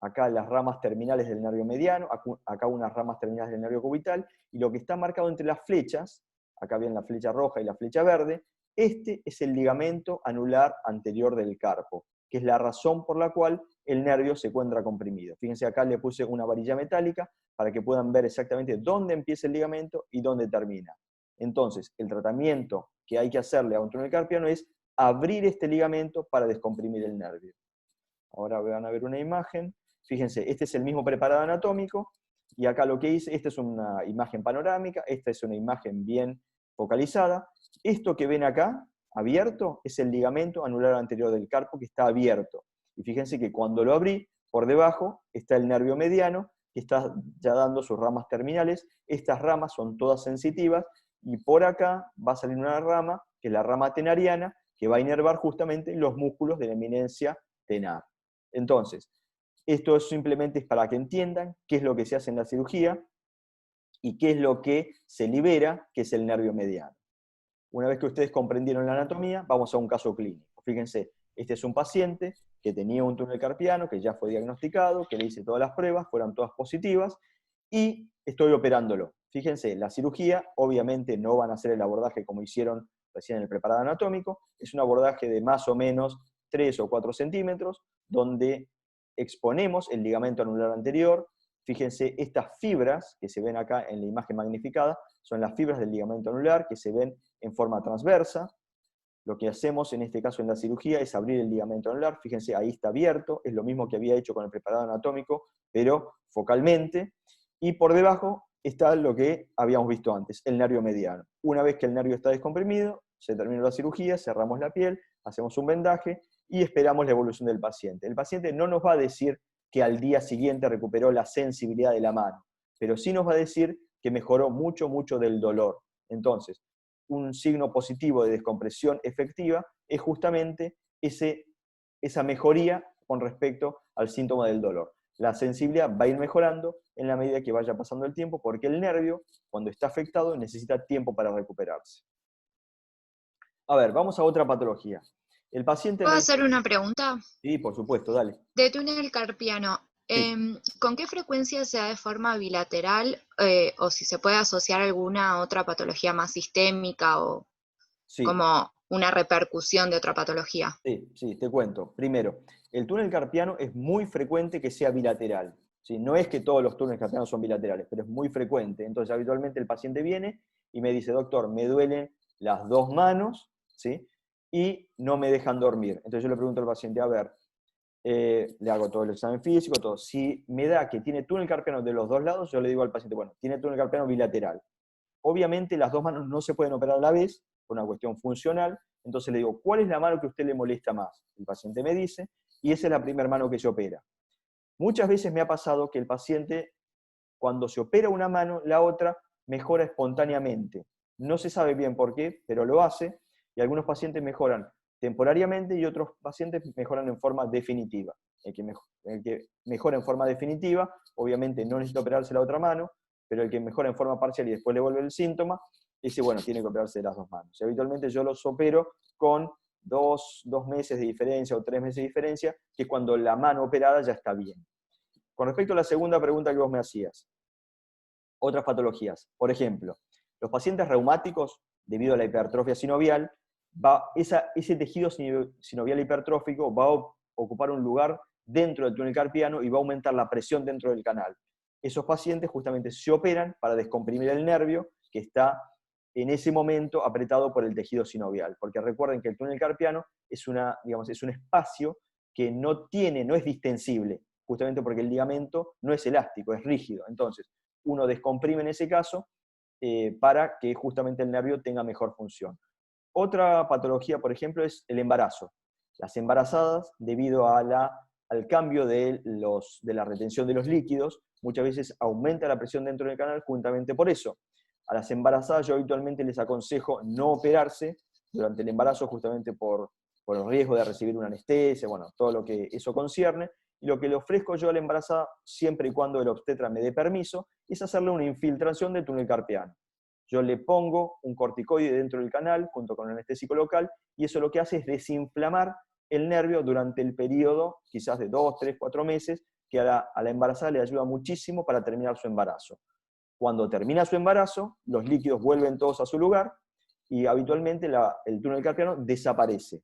S2: acá las ramas terminales del nervio mediano, acá unas ramas terminales del nervio cubital, y lo que está marcado entre las flechas, acá viene la flecha roja y la flecha verde, este es el ligamento anular anterior del carpo. que es la razón por la cual el nervio se encuentra comprimido. Fíjense, acá le puse una varilla metálica para que puedan ver exactamente dónde empieza el ligamento y dónde termina. Entonces, el tratamiento que hay que hacerle a un túnel carpiano es abrir este ligamento para descomprimir el nervio. Ahora van a ver una imagen. Fíjense, este es el mismo preparado anatómico, y acá lo que hice, esta es una imagen panorámica, esta es una imagen bien focalizada. Esto que ven acá, abierto, es el ligamento anular anterior del carpo que está abierto. Y fíjense que cuando lo abrí, por debajo está el nervio mediano, que está ya dando sus ramas terminales. Estas ramas son todas sensitivas, y por acá va a salir una rama, que es la rama tenariana, que va a inervar justamente los músculos de la eminencia tenar. Entonces, esto simplemente es para que entiendan qué es lo que se hace en la cirugía y qué es lo que se libera, que es el nervio mediano. Una vez que ustedes comprendieron la anatomía, vamos a un caso clínico. Fíjense, este es un paciente que tenía un túnel carpiano, que ya fue diagnosticado, que le hice todas las pruebas, fueron todas positivas, y estoy operándolo. Fíjense, la cirugía, obviamente no van a hacer el abordaje como hicieron recién en el preparado anatómico, es un abordaje de más o menos 3 o 4 centímetros, donde exponemos el ligamento anular anterior. Fíjense, estas fibras que se ven acá en la imagen magnificada son las fibras del ligamento anular que se ven en forma transversa. Lo que hacemos en este caso en la cirugía es abrir el ligamento anular. Fíjense, ahí está abierto, es lo mismo que había hecho con el preparado anatómico, pero focalmente. Y por debajo está lo que habíamos visto antes, el nervio mediano. Una vez que el nervio está descomprimido, se terminó la cirugía, cerramos la piel, hacemos un vendaje y esperamos la evolución del paciente. El paciente no nos va a decir que al día siguiente recuperó la sensibilidad de la mano, pero sí nos va a decir que mejoró mucho, mucho del dolor. Entonces, un signo positivo de descompresión efectiva es justamente esa mejoría con respecto al síntoma del dolor. La sensibilidad va a ir mejorando en la medida que vaya pasando el tiempo, porque el nervio, cuando está afectado, necesita tiempo para recuperarse. A ver, vamos a otra patología. El paciente...
S8: ¿Puedo hacer una pregunta?
S2: Sí, por supuesto, dale.
S8: De túnel carpiano,
S2: Sí.
S8: ¿con qué frecuencia se da de forma bilateral o si se puede asociar a alguna otra patología más sistémica o
S2: Sí.
S8: como una repercusión de otra patología?
S2: Sí, te cuento. Primero, el túnel carpiano es muy frecuente que sea bilateral. ¿Sí? No es que todos los túneles carpianos son bilaterales, pero es muy frecuente. Entonces, habitualmente el paciente viene y me dice, doctor, me duelen las dos manos, ¿sí? Y no me dejan dormir. Entonces yo le pregunto al paciente, a ver, le hago todo el examen físico, todo. Si me da que tiene túnel carpiano de los dos lados, yo le digo al paciente, bueno, tiene túnel carpiano bilateral. Obviamente las dos manos no se pueden operar a la vez, por una cuestión funcional. Entonces le digo, ¿cuál es la mano que a usted le molesta más? El paciente me dice, y esa es la primera mano que se opera. Muchas veces me ha pasado que el paciente, cuando se opera una mano, la otra mejora espontáneamente. No se sabe bien por qué, pero lo hace, y algunos pacientes mejoran temporariamente y otros pacientes mejoran en forma definitiva. El que mejora en forma definitiva, obviamente no necesita operarse la otra mano, pero el que mejora en forma parcial y después le vuelve el síntoma, dice, bueno, tiene que operarse las dos manos. Y habitualmente yo los opero con 2 meses de diferencia o 3 meses de diferencia, que es cuando la mano operada ya está bien. Con respecto a la segunda pregunta que vos me hacías, otras patologías. Por ejemplo, los pacientes reumáticos, debido a la hipertrofia sinovial, ese tejido sinovial hipertrófico va a ocupar un lugar dentro del túnel carpiano y va a aumentar la presión dentro del canal. Esos pacientes justamente se operan para descomprimir el nervio que está en ese momento apretado por el tejido sinovial. Porque recuerden que el túnel carpiano es un espacio que no es distensible, justamente porque el ligamento no es elástico, es rígido. Entonces, uno descomprime en ese caso para que justamente el nervio tenga mejor función. Otra patología, por ejemplo, es el embarazo. Las embarazadas, debido al cambio de la retención de los líquidos, muchas veces aumenta la presión dentro del canal justamente por eso. A las embarazadas yo habitualmente les aconsejo no operarse durante el embarazo justamente por el riesgo de recibir una anestesia, bueno, todo lo que eso concierne. Y lo que le ofrezco yo a la embarazada, siempre y cuando el obstetra me dé permiso, es hacerle una infiltración del túnel carpiano. Yo le pongo un corticoide dentro del canal junto con un anestésico local y eso lo que hace es desinflamar el nervio durante el periodo, quizás de 2, 3, 4 meses, que a la embarazada le ayuda muchísimo para terminar su embarazo. Cuando termina su embarazo, los líquidos vuelven todos a su lugar y habitualmente el túnel carpiano desaparece.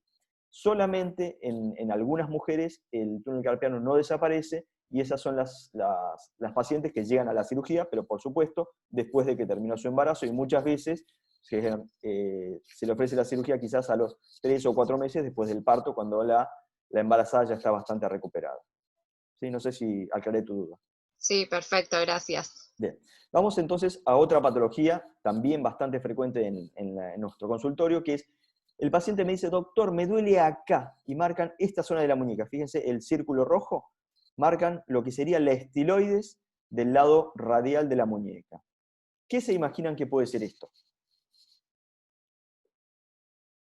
S2: Solamente en algunas mujeres el túnel carpiano no desaparece, y esas son las pacientes que llegan a la cirugía, pero por supuesto después de que terminó su embarazo, y muchas veces se le ofrece la cirugía quizás a los 3 o 4 meses después del parto, cuando la embarazada ya está bastante recuperada. ¿Sí? No sé si aclaré tu duda.
S8: Sí, perfecto, gracias.
S2: Bien, vamos entonces a otra patología, también bastante frecuente en nuestro consultorio, que es, el paciente me dice, doctor, me duele acá, y marcan esta zona de la muñeca. Fíjense, el círculo rojo, marcan lo que sería la estiloides del lado radial de la muñeca. ¿Qué se imaginan que puede ser esto?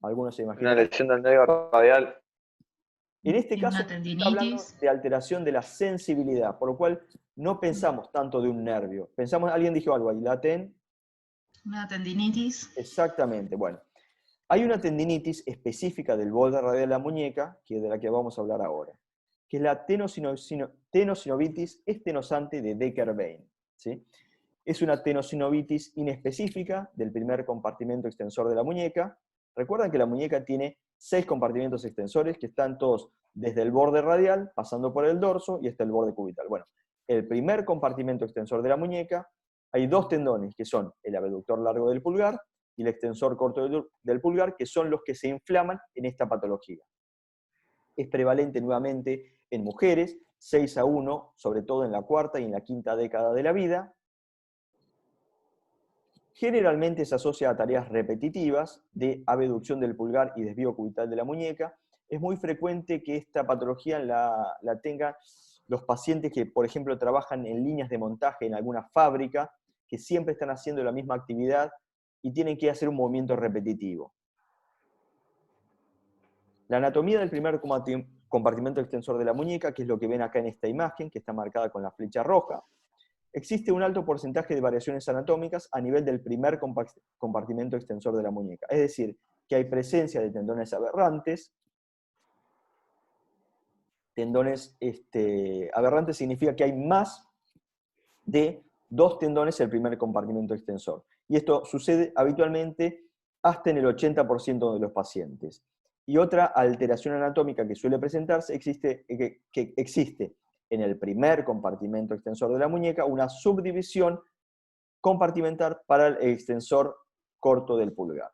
S2: ¿Algunos se imaginan?
S7: Una lesión del nervio radial.
S2: En este caso,
S9: Una
S2: está hablando
S9: tendinitis.
S2: de alteración de la sensibilidad, por lo cual no pensamos tanto de un nervio. Pensamos, alguien dijo algo ahí, la
S9: Una tendinitis.
S2: Exactamente, bueno. Hay una tendinitis específica del borde radial de la muñeca, que es de la que vamos a hablar ahora, que es la tenosinovitis estenosante de Decker-Vein, ¿sí? Es una tenosinovitis inespecífica del primer compartimento extensor de la muñeca. Recuerdan que la muñeca tiene 6 compartimentos extensores que están todos desde el borde radial, pasando por el dorso y hasta el borde cubital. Bueno, el primer compartimento extensor de la muñeca, hay 2 tendones, que son el abductor largo del pulgar y el extensor corto del pulgar, que son los que se inflaman en esta patología. Es prevalente nuevamente en mujeres, 6-1, sobre todo en la 4ª y en la 5ª década de la vida. Generalmente se asocia a tareas repetitivas de abducción del pulgar y desvío cubital de la muñeca. Es muy frecuente que esta patología la tengan los pacientes que, por ejemplo, trabajan en líneas de montaje en alguna fábrica, que siempre están haciendo la misma actividad y tienen que hacer un movimiento repetitivo. La anatomía del primer compartimento extensor de la muñeca, que es lo que ven acá en esta imagen, que está marcada con la flecha roja. Existe un alto porcentaje de variaciones anatómicas a nivel del primer compartimento extensor de la muñeca. Es decir, que hay presencia de tendones aberrantes. Tendones aberrantes significa que hay más de 2 tendones en el primer compartimento extensor. Y esto sucede habitualmente hasta en el 80% de los pacientes. Y otra alteración anatómica que suele presentarse que existe en el primer compartimento extensor de la muñeca una subdivisión compartimental para el extensor corto del pulgar.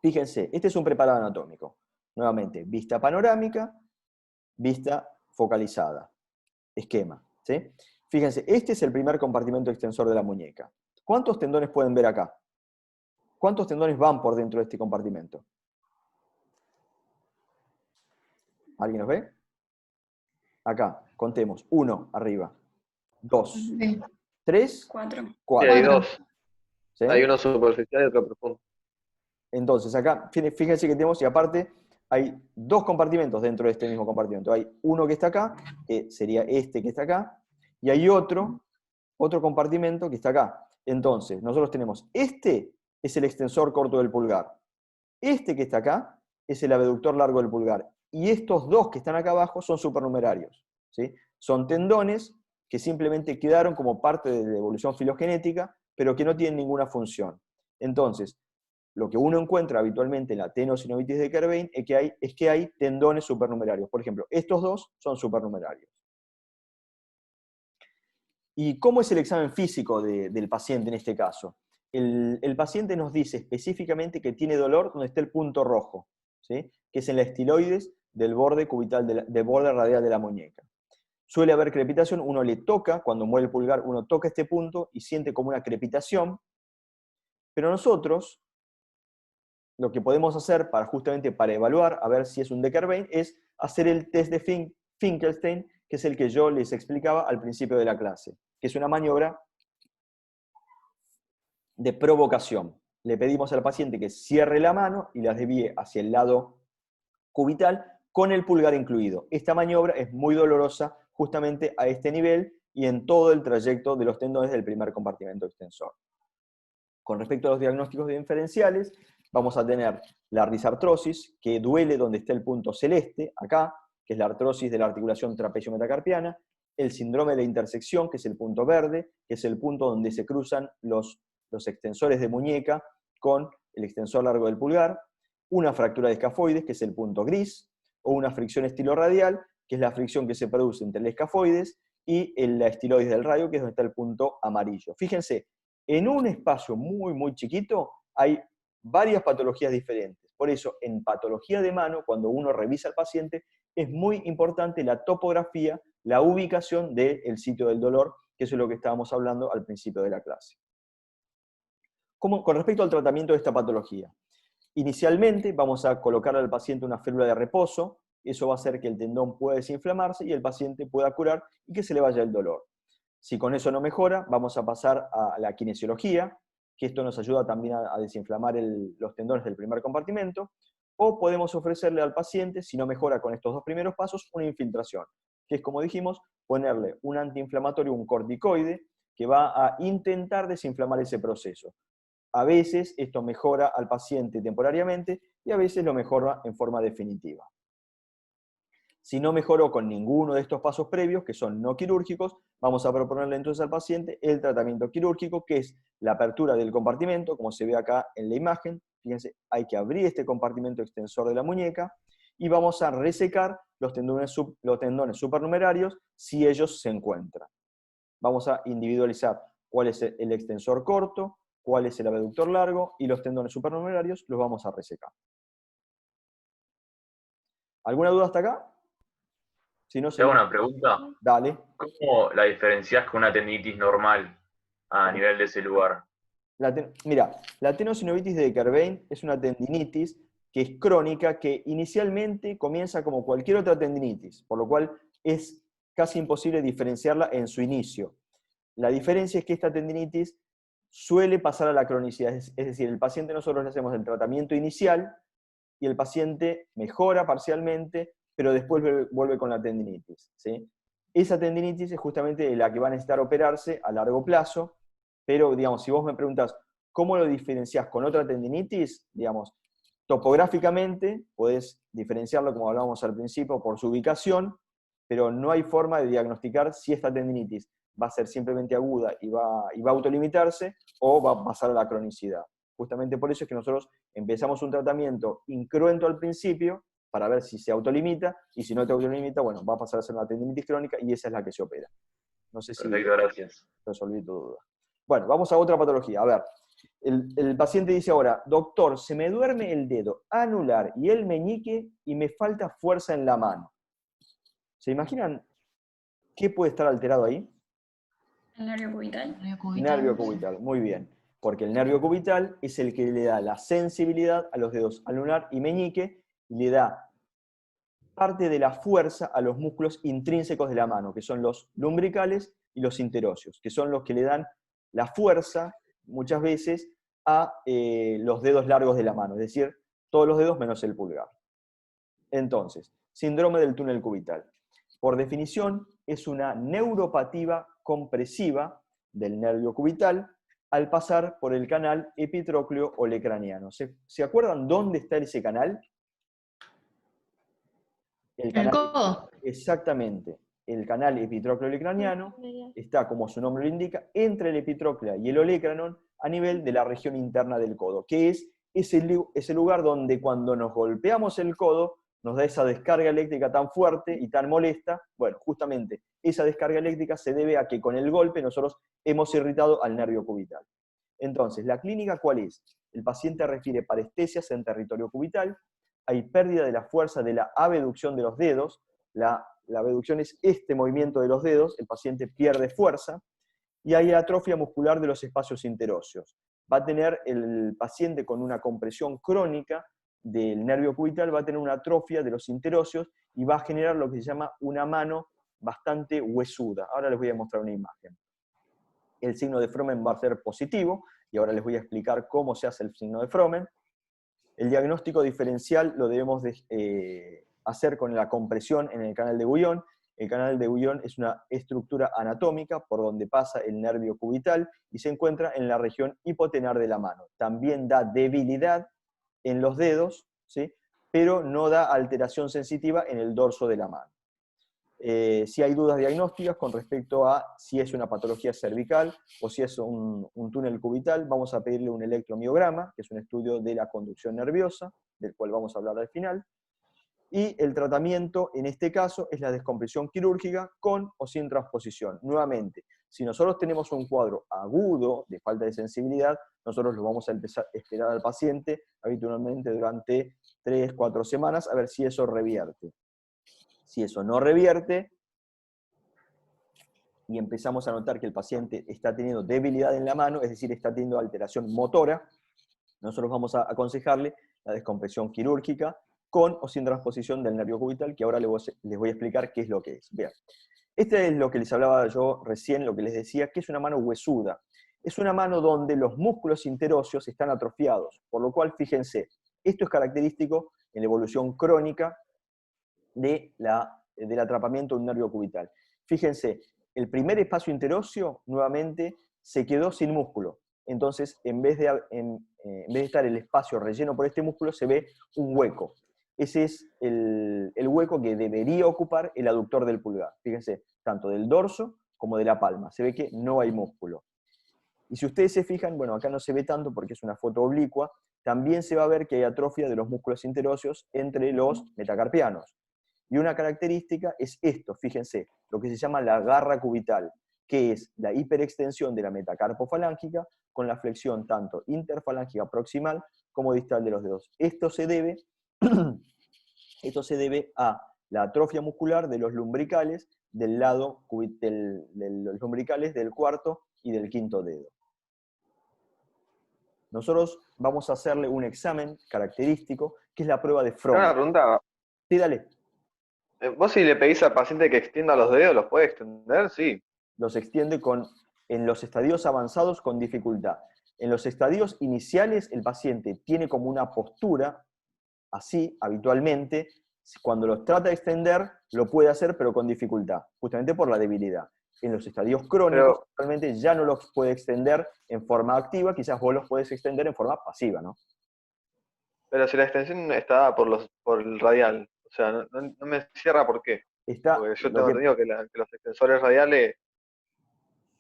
S2: Fíjense, este es un preparado anatómico. Nuevamente, vista panorámica, vista focalizada, esquema, ¿sí? Fíjense, este es el primer compartimento extensor de la muñeca. ¿Cuántos tendones pueden ver acá? ¿Cuántos tendones van por dentro de este compartimento? ¿Alguien los ve? Acá, contemos. 1 arriba, 2, 3,
S5: 4.
S2: 4.
S7: Sí, hay 2.
S2: ¿Sí?
S7: Hay uno superficial y otro profundo.
S2: Entonces, acá, fíjense que tenemos, y aparte, hay 2 compartimentos dentro de este mismo compartimento. Hay uno que está acá, que sería este que está acá, y hay otro compartimento que está acá. Entonces, nosotros tenemos, este es el extensor corto del pulgar, este que está acá es el abductor largo del pulgar, y estos 2 que están acá abajo son supernumerarios, ¿sí? Son tendones que simplemente quedaron como parte de la evolución filogenética, pero que no tienen ninguna función. Entonces, lo que uno encuentra habitualmente en la tenosinovitis de Decker-Vein es que hay tendones supernumerarios. Por ejemplo, estos 2 son supernumerarios. ¿Y cómo es el examen físico del paciente en este caso? El paciente nos dice específicamente que tiene dolor donde está el punto rojo, ¿sí? Que es en la estiloides del borde cubital, del borde radial de la muñeca. Suele haber crepitación, uno le toca, cuando mueve el pulgar, uno toca este punto y siente como una crepitación, pero nosotros lo que podemos hacer justamente para evaluar, a ver si es un Decker-Vein, es hacer el test de Finkelstein, que es el que yo les explicaba al principio de la clase, que es una maniobra de provocación. Le pedimos al paciente que cierre la mano y la desvíe hacia el lado cubital, con el pulgar incluido. Esta maniobra es muy dolorosa justamente a este nivel y en todo el trayecto de los tendones del primer compartimento extensor. Con respecto a los diagnósticos diferenciales, vamos a tener la risartrosis, que duele donde está el punto celeste, acá, que es la artrosis de la articulación trapecio-metacarpiana, el síndrome de la intersección, que es el punto verde, que es el punto donde se cruzan los extensores de muñeca con el extensor largo del pulgar, una fractura de escafoides, que es el punto gris, o una fricción estiloradial, que es la fricción que se produce entre el escafoides y la estiloides del radio, que es donde está el punto amarillo. Fíjense, en un espacio muy, muy chiquito hay varias patologías diferentes. Por eso, en patología de mano, cuando uno revisa al paciente, es muy importante la topografía, la ubicación del sitio del dolor, que eso es lo que estábamos hablando al principio de la clase. Con respecto al tratamiento de esta patología, inicialmente vamos a colocar al paciente una férula de reposo, eso va a hacer que el tendón pueda desinflamarse y el paciente pueda curar y que se le vaya el dolor. Si con eso no mejora, vamos a pasar a la kinesiología, que esto nos ayuda también a desinflamar los tendones del primer compartimento, o podemos ofrecerle al paciente, si no mejora con estos dos primeros pasos, una infiltración, que es, como dijimos, ponerle un antiinflamatorio, un corticoide, que va a intentar desinflamar ese proceso. A veces esto mejora al paciente temporariamente y a veces lo mejora en forma definitiva. Si no mejoró con ninguno de estos pasos previos, que son no quirúrgicos, vamos a proponerle entonces al paciente el tratamiento quirúrgico, que es la apertura del compartimento, como se ve acá en la imagen. Fíjense, hay que abrir este compartimento extensor de la muñeca y vamos a resecar los tendones supernumerarios si ellos se encuentran. Vamos a individualizar cuál es el extensor corto, cuál es el abductor largo, y los tendones supernumerarios los vamos a resecar. ¿Alguna duda hasta acá? Si no,
S10: Te hago una pregunta.
S2: dale.
S10: ¿Cómo la diferencias con una tendinitis normal a nivel de ese lugar?
S2: Mira, la tenosinovitis de Kerbein es una tendinitis que es crónica, que inicialmente comienza como cualquier otra tendinitis, por lo cual es casi imposible diferenciarla en su inicio. La diferencia es que esta tendinitis suele pasar a la cronicidad, es decir, el paciente nosotros le hacemos el tratamiento inicial y el paciente mejora parcialmente, pero después vuelve con la tendinitis, ¿sí? Esa tendinitis es justamente la que va a necesitar operarse a largo plazo, pero digamos, si vos me preguntas cómo lo diferenciás con otra tendinitis, digamos, topográficamente podés diferenciarlo, como hablábamos al principio, por su ubicación, pero no hay forma de diagnosticar si esta tendinitis va a ser simplemente aguda y va a autolimitarse o va a pasar a la cronicidad. Justamente por eso es que nosotros empezamos un tratamiento incruento al principio para ver si se autolimita, y si no te autolimita, bueno, va a pasar a ser una tendinitis crónica y esa es la que se opera. No sé si
S10: Perfecto, gracias.
S2: resolví tu duda. Bueno, vamos a otra patología. A ver, el paciente dice ahora, doctor, se me duerme el dedo anular y el meñique y me falta fuerza en la mano. ¿Se imaginan qué puede estar alterado ahí?
S5: El nervio cubital.
S2: Nervio cubital, muy bien. Porque el nervio cubital es el que le da la sensibilidad a los dedos anular y meñique y le da parte de la fuerza a los músculos intrínsecos de la mano, que son los lumbricales y los interóseos, que son los que le dan la fuerza, muchas veces, a los dedos largos de la mano, es decir, todos los dedos menos el pulgar. Entonces, síndrome del túnel cubital. Por definición, es una neuropatía compresiva del nervio cubital al pasar por el canal epitrócleo olecraniano. ¿Se acuerdan dónde está ese canal?
S9: El codo.
S2: Exactamente. El canal epitrócleo olecraniano está, como su nombre lo indica, entre el epitrócleo y el olecranon a nivel de la región interna del codo, que es ese lugar donde cuando nos golpeamos el codo nos da esa descarga eléctrica tan fuerte y tan molesta. Bueno, justamente esa descarga eléctrica se debe a que con el golpe nosotros hemos irritado al nervio cubital. Entonces, ¿la clínica cuál es? El paciente refiere parestesias en territorio cubital, hay pérdida de la fuerza de la abducción de los dedos, la abducción es este movimiento de los dedos, el paciente pierde fuerza, y hay atrofia muscular de los espacios interóseos. Va a tener el paciente con una compresión crónica del nervio cubital, va a tener una atrofia de los interóseos y va a generar lo que se llama una mano bastante huesuda. Ahora les voy a mostrar una imagen. El signo de Fromen va a ser positivo, y ahora les voy a explicar cómo se hace el signo de Fromen. El diagnóstico diferencial lo debemos hacer con la compresión en el canal de Guyon. El canal de Guyon es una estructura anatómica por donde pasa el nervio cubital y se encuentra en la región hipotenar de la mano. También da debilidad en los dedos, ¿sí? Pero no da alteración sensitiva en el dorso de la mano. Si hay dudas diagnósticas con respecto a si es una patología cervical o si es un túnel cubital, vamos a pedirle un electromiograma, que es un estudio de la conducción nerviosa. del cual vamos a hablar al final. Y el tratamiento, en este caso, es la descompresión quirúrgica con o sin transposición. Nuevamente, si nosotros tenemos un cuadro agudo de falta de sensibilidad, nosotros lo vamos a empezar a esperar al paciente habitualmente durante 3-4 semanas a ver si eso revierte. Si eso no revierte, y empezamos a notar que el paciente está teniendo debilidad en la mano, es decir, está teniendo alteración motora, nosotros vamos a aconsejarle la descompresión quirúrgica con o sin transposición del nervio cubital, que ahora les voy a explicar qué es lo que es. Bien, este es lo que les hablaba yo recién, lo que les decía, que es una mano huesuda. Es una mano donde los músculos interóseos están atrofiados, por lo cual, fíjense, esto es característico en la evolución crónica del atrapamiento de un nervio cubital. Fíjense, el primer espacio interóseo, nuevamente, se quedó sin músculo. Entonces, en vez de estar el espacio relleno por este músculo, se ve un hueco. Ese es el hueco que debería ocupar el aductor del pulgar. Fíjense, tanto del dorso como de la palma. Se ve que no hay músculo. Y si ustedes se fijan, bueno, acá no se ve tanto porque es una foto oblicua, también se va a ver que hay atrofia de los músculos interóseos entre los metacarpianos. Y una característica es esto, fíjense, lo que se llama la garra cubital, que es la hiperextensión de la metacarpofalángica con la flexión tanto interfalángica proximal como distal de los dedos. Esto se debe a la atrofia muscular de los lumbricales del lado de los lumbricales del cuarto y del quinto dedo. Nosotros vamos a hacerle un examen característico, que es la prueba de Fromm.
S7: Una pregunta.
S2: Sí, dale.
S7: ¿Vos si le pedís al paciente que extienda los dedos, los puede extender? Sí.
S2: Los extiende en los estadios avanzados con dificultad. En los estadios iniciales, el paciente tiene como una postura, así, habitualmente. Cuando los trata de extender, lo puede hacer, pero con dificultad, justamente por la debilidad. En los estadios crónicos, realmente ya no los puede extender en forma activa, quizás vos los podés extender en forma pasiva, ¿no?
S7: Pero si la extensión está por el radial, o sea, no me cierra por qué. Porque yo tengo entendido que los extensores radiales...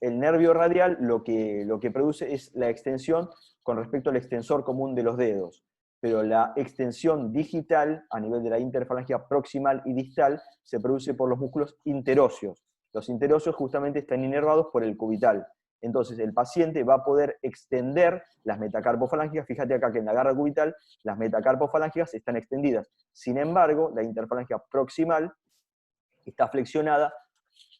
S2: El nervio radial lo que produce es la extensión con respecto al extensor común de los dedos. Pero la extensión digital, a nivel de la interfalangia proximal y distal, se produce por los músculos interóseos. Los interóseos justamente están inervados por el cubital. Entonces el paciente va a poder extender las metacarpofalángicas. Fíjate acá que en la garra cubital las metacarpofalángicas están extendidas. Sin embargo, la interfalangia proximal está flexionada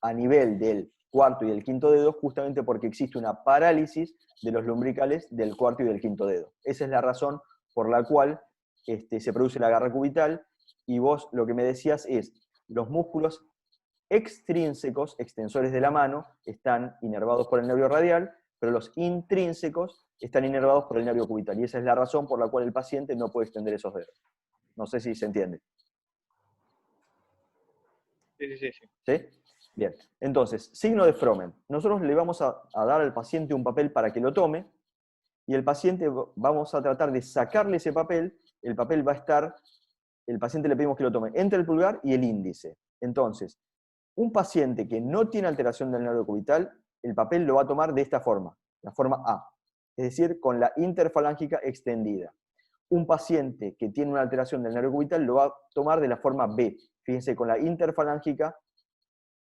S2: a nivel del cuarto y del quinto dedo, justamente porque existe una parálisis de los lumbricales del cuarto y del quinto dedo. Esa es la razón por la cual se produce la garra cubital, y vos lo que me decías es, los músculos extrínsecos, extensores de la mano, están inervados por el nervio radial, pero los intrínsecos están inervados por el nervio cubital, y esa es la razón por la cual el paciente no puede extender esos dedos. No sé si se entiende.
S7: Sí.
S2: ¿Sí? Bien, entonces, signo de Fromm. Nosotros le vamos a dar al paciente un papel para que lo tome, y el paciente, vamos a tratar de sacarle ese papel. El papel va a estar, el paciente le pedimos que lo tome entre el pulgar y el índice. Entonces, un paciente que no tiene alteración del nervio cubital, el papel lo va a tomar de esta forma, la forma A, es decir, con la interfalángica extendida. Un paciente que tiene una alteración del nervio cubital lo va a tomar de la forma B, fíjense, con la interfalángica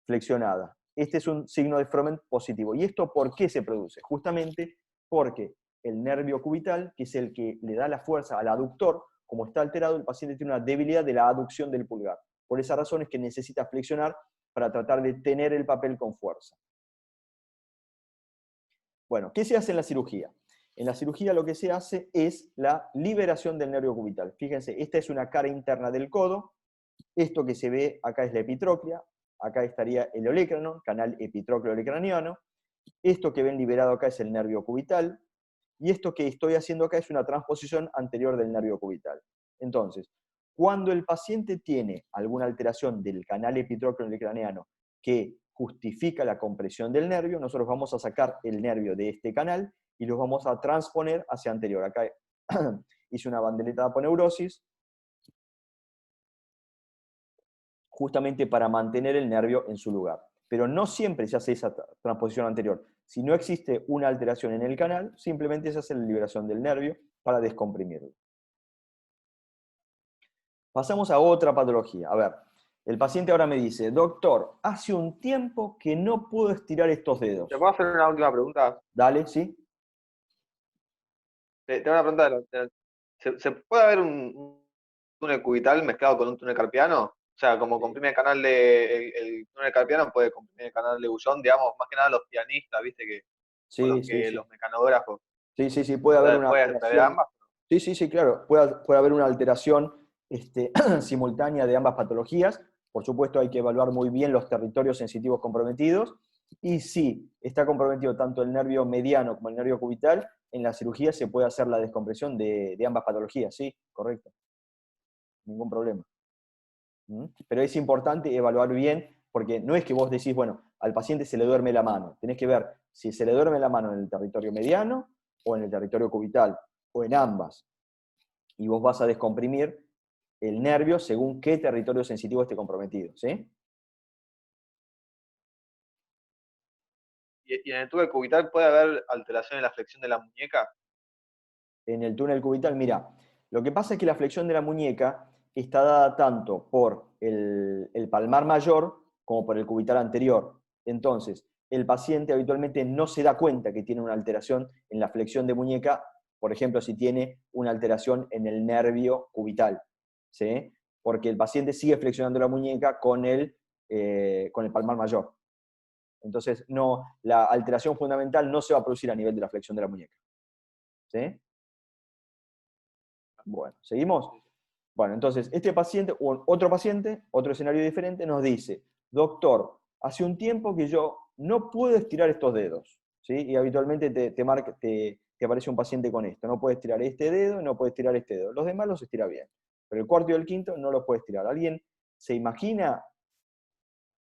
S2: flexionada. Este es un signo de Fromm positivo. ¿Y esto por qué se produce? Justamente porque el nervio cubital, que es el que le da la fuerza al aductor, como está alterado, el paciente tiene una debilidad de la aducción del pulgar. Por esa razón es que necesita flexionar para tratar de tener el papel con fuerza. Bueno, ¿qué se hace en la cirugía? En la cirugía lo que se hace es la liberación del nervio cubital. Fíjense, esta es una cara interna del codo. Esto que se ve acá es la epitróclea. Acá estaría el olecranon, canal epitrócleo-olecraniano. Esto que ven liberado acá es el nervio cubital. Y esto que estoy haciendo acá es una transposición anterior del nervio cubital. Entonces, cuando el paciente tiene alguna alteración del canal epitrócleo-olecraniano que justifica la compresión del nervio, nosotros vamos a sacar el nervio de este canal y los vamos a transponer hacia anterior. Acá hice una bandeleta de aponeurosis, justamente para mantener el nervio en su lugar. Pero no siempre se hace esa transposición anterior. Si no existe una alteración en el canal, simplemente se hace la liberación del nervio para descomprimirlo. Pasamos a otra patología. A ver, el paciente ahora me dice, doctor, hace un tiempo que no puedo estirar estos dedos.
S7: ¿Te puedo hacer una última pregunta?
S2: Dale, ¿sí?
S7: Tengo una pregunta. ¿Se puede haber un túnel cubital mezclado con un túnel carpiano? O sea, como comprime el canal el túnel carpiano puede comprimir el canal de Bullón, digamos, más que nada los pianistas, viste, que
S2: Sí.
S7: los mecanógrafos.
S2: Sí, puede haber una
S7: ¿Puede haber
S2: alteración.
S7: ambas?
S2: Sí, claro. Puede haber una alteración simultánea de ambas patologías. Por supuesto, hay que evaluar muy bien los territorios sensitivos comprometidos. Y si está comprometido tanto el nervio mediano como el nervio cubital, en la cirugía se puede hacer la descompresión de ambas patologías, sí, correcto. Ningún problema. Pero es importante evaluar bien, porque no es que vos decís, bueno, al paciente se le duerme la mano. Tenés que ver si se le duerme la mano en el territorio mediano o en el territorio cubital, o en ambas. Y vos vas a descomprimir el nervio según qué territorio sensitivo esté comprometido, ¿sí?
S7: ¿Y en el túnel cubital puede haber alteración en la flexión de la muñeca?
S2: En el túnel cubital, mira, lo que pasa es que la flexión de la muñeca está dada tanto por el palmar mayor como por el cubital anterior. Entonces, el paciente habitualmente no se da cuenta que tiene una alteración en la flexión de muñeca, por ejemplo, si tiene una alteración en el nervio cubital, ¿sí? Porque el paciente sigue flexionando la muñeca con el palmar mayor. Entonces, no, la alteración fundamental no se va a producir a nivel de la flexión de la muñeca. ¿Sí? Bueno, ¿seguimos? Bueno, entonces, este paciente, o otro paciente, otro escenario diferente, nos dice, doctor, hace un tiempo que yo no puedo estirar estos dedos, ¿sí? Y habitualmente te aparece un paciente con esto, no puede estirar este dedo, no puede estirar este dedo. Los demás los estira bien, pero el cuarto y el quinto no los puede estirar. ¿Alguien se imagina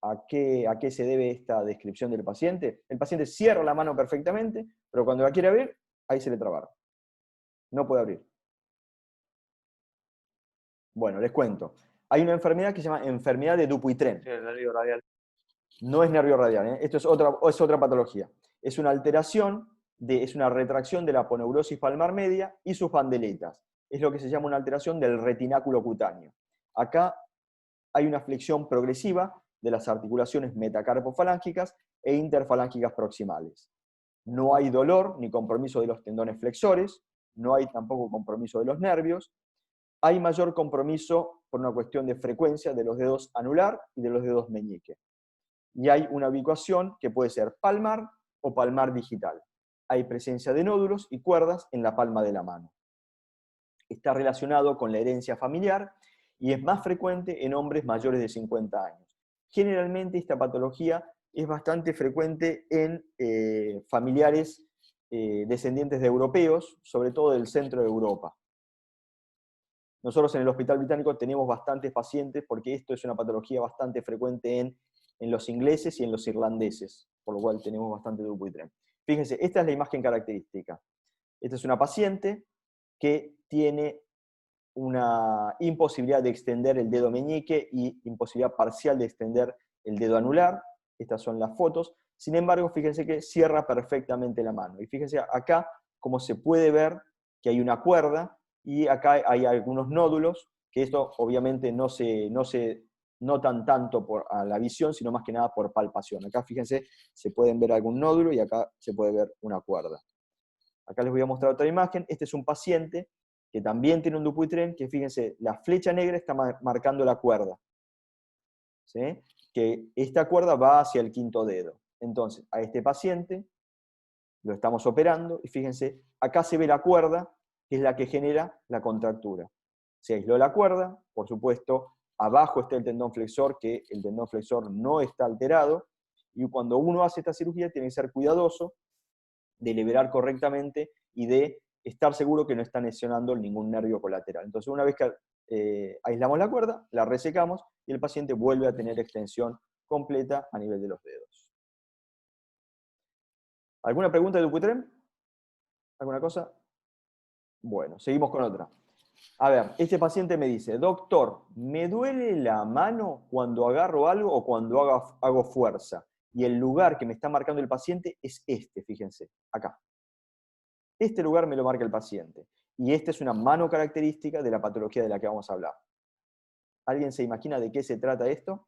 S2: a qué se debe esta descripción del paciente? El paciente cierra la mano perfectamente, pero cuando la quiere abrir, ahí se le trabaron. No puede abrir. Bueno, les cuento. Hay una enfermedad que se llama enfermedad de Dupuytren.
S7: Sí, el nervio radial.
S2: No es nervio radial, ¿eh? Esto es otra patología. Es una alteración, es una retracción de la aponeurosis palmar media y sus bandeletas. Es lo que se llama una alteración del retináculo cutáneo. Acá hay una flexión progresiva de las articulaciones metacarpofalángicas e interfalángicas proximales. No hay dolor ni compromiso de los tendones flexores, no hay tampoco compromiso de los nervios. Hay mayor compromiso por una cuestión de frecuencia de los dedos anular y de los dedos meñique. Y hay una ubicuación que puede ser palmar o palmar digital. Hay presencia de nódulos y cuerdas en la palma de la mano. Está relacionado con la herencia familiar y es más frecuente en hombres mayores de 50 años. Generalmente esta patología es bastante frecuente en familiares descendientes de europeos, sobre todo del centro de Europa. Nosotros en el Hospital Británico tenemos bastantes pacientes porque esto es una patología bastante frecuente en los ingleses y en los irlandeses, por lo cual tenemos bastante Dupuytren. Fíjense, esta es la imagen característica. Esta es una paciente que tiene una imposibilidad de extender el dedo meñique y imposibilidad parcial de extender el dedo anular. Estas son las fotos. Sin embargo, fíjense que cierra perfectamente la mano. Y fíjense acá cómo se puede ver que hay una cuerda y acá hay algunos nódulos, que esto obviamente no se notan tanto a la visión, sino más que nada por palpación. Acá fíjense, se pueden ver algún nódulo y acá se puede ver una cuerda. Acá les voy a mostrar otra imagen. Este es un paciente que también tiene un Dupuytren, que fíjense, la flecha negra está marcando la cuerda. ¿Sí? Que esta cuerda va hacia el quinto dedo. Entonces, a este paciente lo estamos operando y fíjense, acá se ve la cuerda, que es la que genera la contractura. Se aisló la cuerda, por supuesto, abajo está el tendón flexor, que el tendón flexor no está alterado, y cuando uno hace esta cirugía tiene que ser cuidadoso de liberar correctamente y de estar seguro que no está lesionando ningún nervio colateral. Entonces, una vez que aislamos la cuerda, la resecamos y el paciente vuelve a tener extensión completa a nivel de los dedos. ¿Alguna pregunta de Dupuytren? ¿Alguna cosa? Bueno, seguimos con otra. A ver, este paciente me dice, doctor, me duele la mano cuando agarro algo o cuando hago fuerza. Y el lugar que me está marcando el paciente es este, fíjense, acá. Este lugar me lo marca el paciente. Y esta es una mano característica de la patología de la que vamos a hablar. ¿Alguien se imagina de qué se trata esto?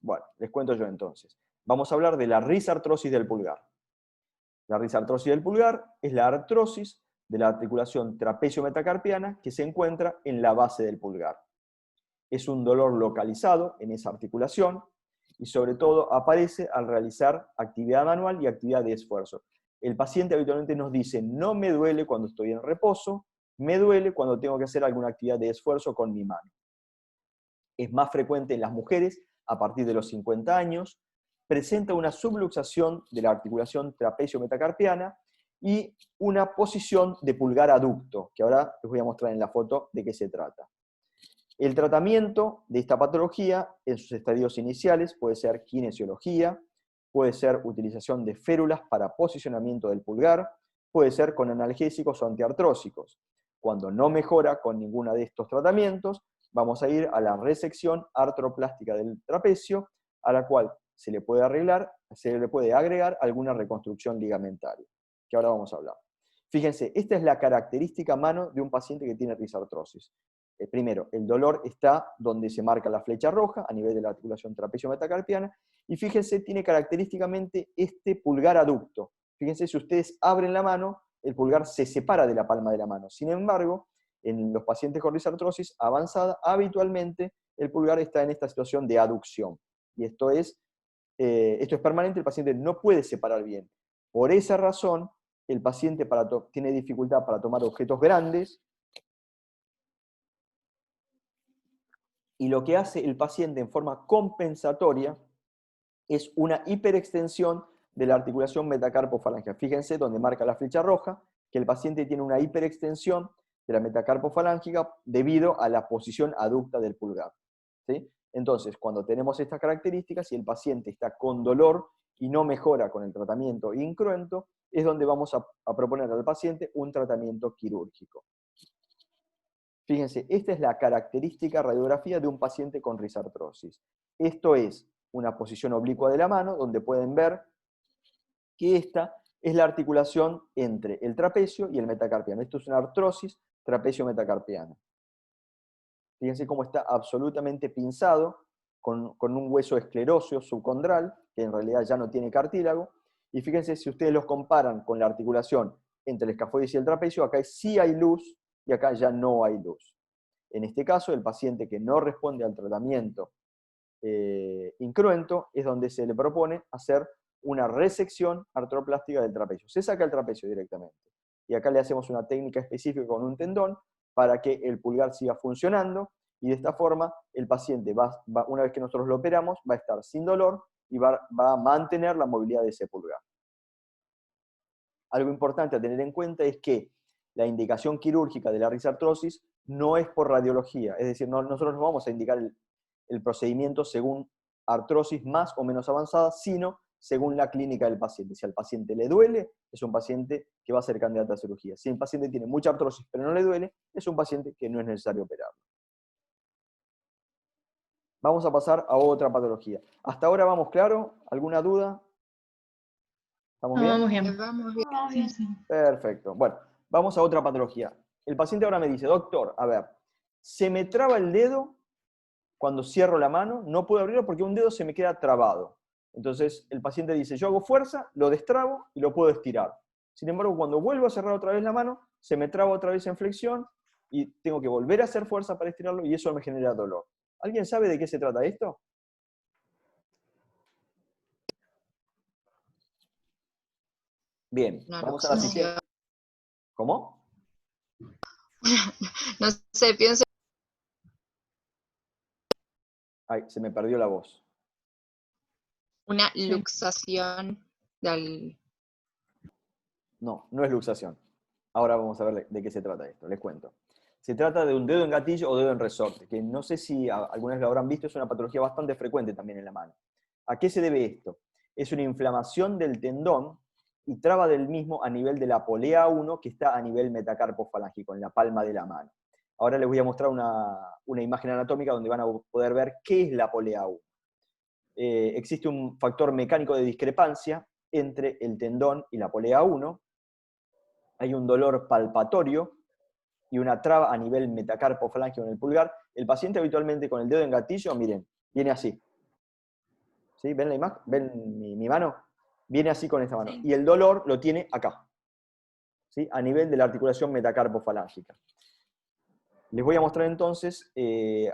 S2: Bueno, les cuento yo entonces. Vamos a hablar de la risartrosis del pulgar. La risartrosis del pulgar es la artrosis de la articulación trapecio-metacarpiana que se encuentra en la base del pulgar. Es un dolor localizado en esa articulación y sobre todo aparece al realizar actividad manual y actividad de esfuerzo. El paciente habitualmente nos dice, no me duele cuando estoy en reposo, me duele cuando tengo que hacer alguna actividad de esfuerzo con mi mano. Es más frecuente en las mujeres a partir de los 50 años, presenta una subluxación de la articulación trapecio-metacarpiana y una posición de pulgar aducto, que ahora les voy a mostrar en la foto de qué se trata. El tratamiento de esta patología en sus estadios iniciales puede ser kinesiología, puede ser utilización de férulas para posicionamiento del pulgar, puede ser con analgésicos o antiartrósicos. Cuando no mejora con ninguno de estos tratamientos, vamos a ir a la resección artroplástica del trapecio, a la cual se le puede agregar alguna reconstrucción ligamentaria, que ahora vamos a hablar. Fíjense, esta es la característica mano de un paciente que tiene risartrosis. Primero, el dolor está donde se marca la flecha roja, a nivel de la articulación trapecio-metacarpiana, y fíjense, tiene característicamente este pulgar aducto. Fíjense, si ustedes abren la mano, el pulgar se separa de la palma de la mano. Sin embargo, en los pacientes con risartrosis avanzada, habitualmente el pulgar está en esta situación de aducción. Y esto es permanente, el paciente no puede separar bien. Por esa razón, el paciente tiene dificultad para tomar objetos grandes, y lo que hace el paciente en forma compensatoria es una hiperextensión de la articulación metacarpofalángica. Fíjense donde marca la flecha roja, que el paciente tiene una hiperextensión de la metacarpofalángica debido a la posición aducta del pulgar. ¿Sí? Entonces, cuando tenemos estas características y el paciente está con dolor y no mejora con el tratamiento incruento, es donde vamos a proponer al paciente un tratamiento quirúrgico. Fíjense, esta es la característica radiografía de un paciente con risartrosis. Esto es una posición oblicua de la mano, donde pueden ver que esta es la articulación entre el trapecio y el metacarpiano. Esto es una artrosis trapecio-metacarpiana. Fíjense cómo está absolutamente pinzado, con un hueso escleróseo subcondral, que en realidad ya no tiene cartílago. Y fíjense, si ustedes los comparan con la articulación entre el escafoides y el trapecio, acá sí hay luz, y acá ya no hay luz. En este caso, el paciente que no responde al tratamiento incruento es donde se le propone hacer una resección artroplástica del trapecio. Se saca el trapecio directamente. Y acá le hacemos una técnica específica con un tendón para que el pulgar siga funcionando, y de esta forma el paciente, una vez que nosotros lo operamos, va a estar sin dolor y va a mantener la movilidad de ese pulgar. Algo importante a tener en cuenta es que la indicación quirúrgica de la risartrosis no es por radiología, es decir, nosotros no vamos a indicar el procedimiento según artrosis más o menos avanzada, sino según la clínica del paciente. Si al paciente le duele, es un paciente que va a ser candidato a cirugía. Si el paciente tiene mucha artrosis pero no le duele, es un paciente que no es necesario operarlo. Vamos a pasar a otra patología. ¿Hasta ahora vamos claro? ¿Alguna duda? ¿Estamos bien?
S9: Vamos bien.
S8: Vamos bien.
S9: Sí, sí.
S2: Perfecto. Bueno, vamos a otra patología. El paciente ahora me dice, doctor, a ver, se me traba el dedo cuando cierro la mano, no puedo abrirlo porque un dedo se me queda trabado. Entonces el paciente dice, yo hago fuerza, lo destrabo y lo puedo estirar. Sin embargo, cuando vuelvo a cerrar otra vez la mano, se me traba otra vez en flexión y tengo que volver a hacer fuerza para estirarlo y eso me genera dolor. ¿Alguien sabe de qué se trata esto? Bien,
S8: Una
S2: vamos a la
S8: luxación.
S2: siguiente. ¿Cómo?
S8: No sé, pienso.
S2: Ay, se me perdió la voz.
S8: Una luxación del...
S2: No, no es luxación. Ahora vamos a ver de qué se trata esto, les cuento. Se trata de un dedo en gatillo o dedo en resorte, que no sé si alguna vez lo habrán visto, es una patología bastante frecuente también en la mano. ¿A qué se debe esto? Es una inflamación del tendón y traba del mismo a nivel de la polea 1, que está a nivel metacarpofalángico, en la palma de la mano. Ahora les voy a mostrar una imagen anatómica donde van a poder ver qué es la polea 1. Existe un factor mecánico de discrepancia entre el tendón y la polea 1. Hay un dolor palpatorio y una traba a nivel metacarpofalángeo en el pulgar, el paciente habitualmente con el dedo en gatillo, miren, viene así. ¿Sí? ¿Ven la imagen? ¿Ven mi mano? Viene así con esta mano.
S5: Sí.
S2: Y el dolor lo tiene acá, ¿sí? A nivel de la articulación metacarpofalángica. Les voy a mostrar entonces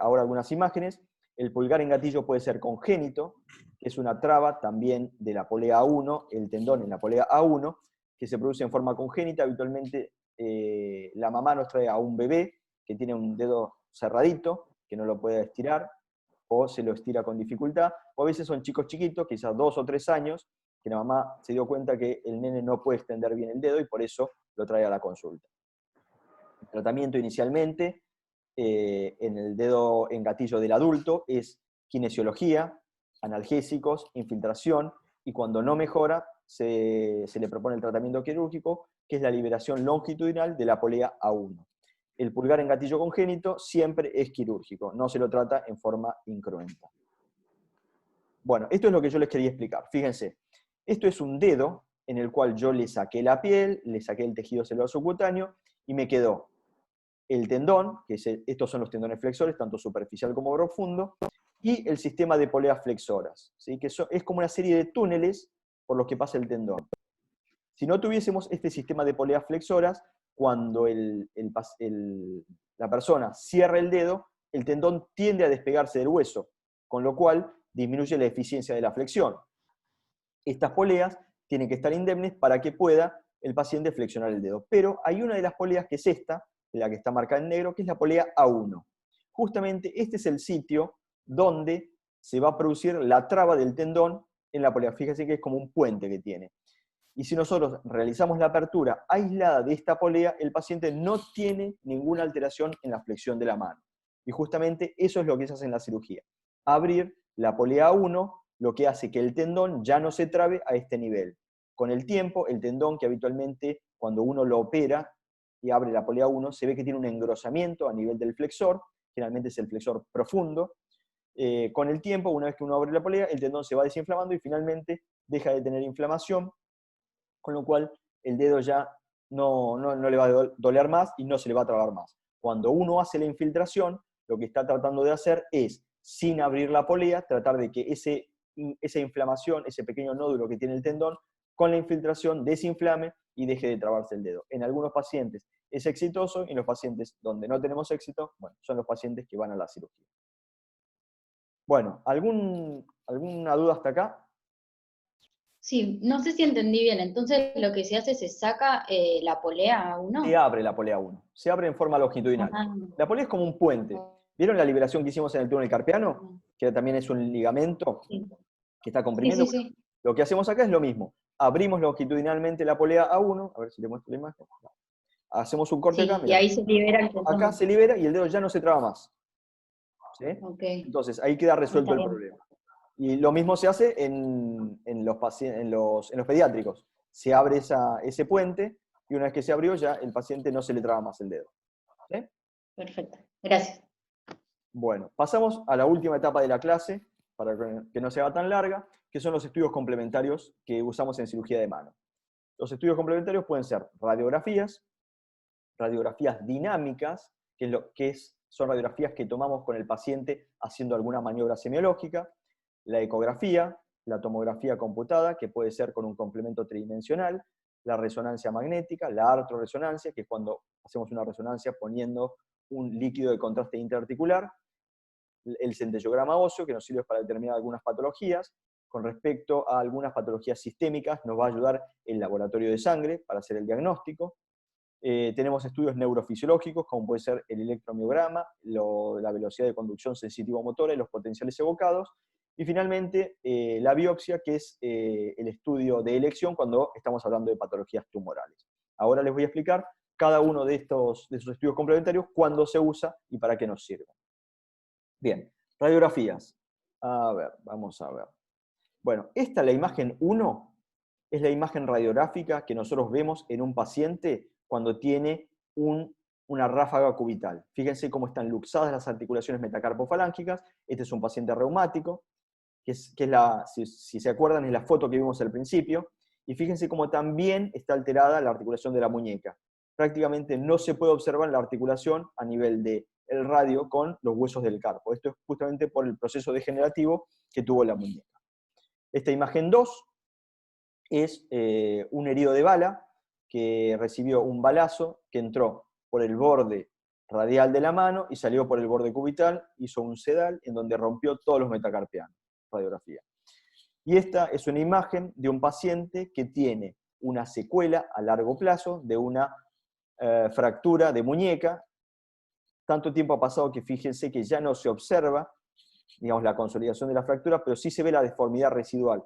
S2: ahora algunas imágenes. El pulgar en gatillo puede ser congénito, que es una traba también de la polea A1, el tendón en la polea A1, que se produce en forma congénita. Habitualmente la mamá nos trae a un bebé que tiene un dedo cerradito, que no lo puede estirar, o se lo estira con dificultad, o a veces son chicos chiquitos, quizás 2 o 3 años, que la mamá se dio cuenta que el nene no puede extender bien el dedo y por eso lo trae a la consulta. El tratamiento inicialmente en el dedo en gatillo del adulto es kinesiología, analgésicos, infiltración, y cuando no mejora se le propone el tratamiento quirúrgico, que es la liberación longitudinal de la polea A1. El pulgar en gatillo congénito siempre es quirúrgico, no se lo trata en forma incruenta. Bueno, esto es lo que yo les quería explicar. Fíjense, esto es un dedo en el cual yo le saqué la piel, le saqué el tejido celular subcutáneo y me quedó el tendón, que estos son los tendones flexores, tanto superficial como profundo, y el sistema de poleas flexoras, ¿sí? Que es como una serie de túneles por los que pasa el tendón. Si no tuviésemos este sistema de poleas flexoras, cuando la persona cierra el dedo, el tendón tiende a despegarse del hueso, con lo cual disminuye la eficiencia de la flexión. Estas poleas tienen que estar indemnes para que pueda el paciente flexionar el dedo. Pero hay una de las poleas que es esta, la que está marcada en negro, que es la polea A1. Justamente este es el sitio donde se va a producir la traba del tendón en la polea. Fíjense que es como un puente que tiene. Y si nosotros realizamos la apertura aislada de esta polea, el paciente no tiene ninguna alteración en la flexión de la mano. Y justamente eso es lo que se hace en la cirugía. Abrir la polea A1, lo que hace que el tendón ya no se trabe a este nivel. Con el tiempo, el tendón, que habitualmente cuando uno lo opera y abre la polea 1, se ve que tiene un engrosamiento a nivel del flexor, generalmente es el flexor profundo. Con el tiempo, una vez que uno abre la polea, el tendón se va desinflamando y finalmente deja de tener inflamación, con lo cual el dedo ya no le va a doler más y no se le va a trabar más. Cuando uno hace la infiltración, lo que está tratando de hacer es, sin abrir la polea, tratar de que esa inflamación, ese pequeño nódulo que tiene el tendón, con la infiltración desinflame y deje de trabarse el dedo. En algunos pacientes es exitoso y en los pacientes donde no tenemos éxito, bueno, son los pacientes que van a la cirugía. Bueno, ¿alguna duda hasta acá?
S9: Sí, no sé si entendí bien. Entonces lo que se hace, se saca la polea A1.
S2: Se abre la polea 1, se abre en forma longitudinal.
S9: Ah.
S2: La polea es como un puente. ¿Vieron la liberación que hicimos en el túnel carpiano? Que también es un ligamento
S9: Sí.
S2: que está comprimiendo.
S9: Sí, sí, sí.
S2: Lo que hacemos acá es lo mismo. Abrimos longitudinalmente la polea A1, a ver si le muestro la imagen. Hacemos un corte
S9: Sí,
S2: acá,
S9: y
S2: mirá.
S9: ahí se libera el tendón.
S2: Acá se libera y el dedo ya no se traba más. ¿Sí?
S9: Okay.
S2: Entonces, ahí queda resuelto
S9: Está
S2: el
S9: bien.
S2: problema. Y lo mismo se hace en los pediátricos. Se abre ese puente y una vez que se abrió ya el paciente no se le traba más el dedo. ¿Sí?
S9: Perfecto. Gracias.
S2: Bueno, pasamos a la última etapa de la clase, para que no sea tan larga, que son los estudios complementarios que usamos en cirugía de mano. Los estudios complementarios pueden ser radiografías dinámicas, son radiografías que tomamos con el paciente haciendo alguna maniobra semiológica, la ecografía, la tomografía computada, que puede ser con un complemento tridimensional, la resonancia magnética, la artroresonancia, que es cuando hacemos una resonancia poniendo un líquido de contraste interarticular, el centellograma óseo, que nos sirve para determinar algunas patologías. Con respecto a algunas patologías sistémicas, nos va a ayudar el laboratorio de sangre para hacer el diagnóstico. Tenemos estudios neurofisiológicos, como puede ser el electromiograma, la velocidad de conducción sensitivo-motora y los potenciales evocados. Y finalmente, la biopsia, que es el estudio de elección cuando estamos hablando de patologías tumorales. Ahora les voy a explicar cada uno de esos estudios complementarios, cuándo se usa y para qué nos sirve. Bien, radiografías. A ver, vamos a ver. Bueno, esta, la imagen 1, es la imagen radiográfica que nosotros vemos en un paciente cuando tiene una ráfaga cubital. Fíjense cómo están luxadas las articulaciones metacarpofalángicas. Este es un paciente reumático, que es si se acuerdan, es la foto que vimos al principio. Y fíjense cómo también está alterada la articulación de la muñeca. prácticamente no se puede observar la articulación a nivel del radio con los huesos del carpo. Esto es justamente por el proceso degenerativo que tuvo la muñeca. Esta imagen 2 es un herido de bala que recibió un balazo que entró por el borde radial de la mano y salió por el borde cubital, hizo un sedal en donde rompió todos los metacarpianos. Radiografía. Y esta es una imagen de un paciente que tiene una secuela a largo plazo de una fractura de muñeca. Tanto tiempo ha pasado que fíjense que ya no se observa, digamos, la consolidación de la fractura, pero sí se ve la deformidad residual.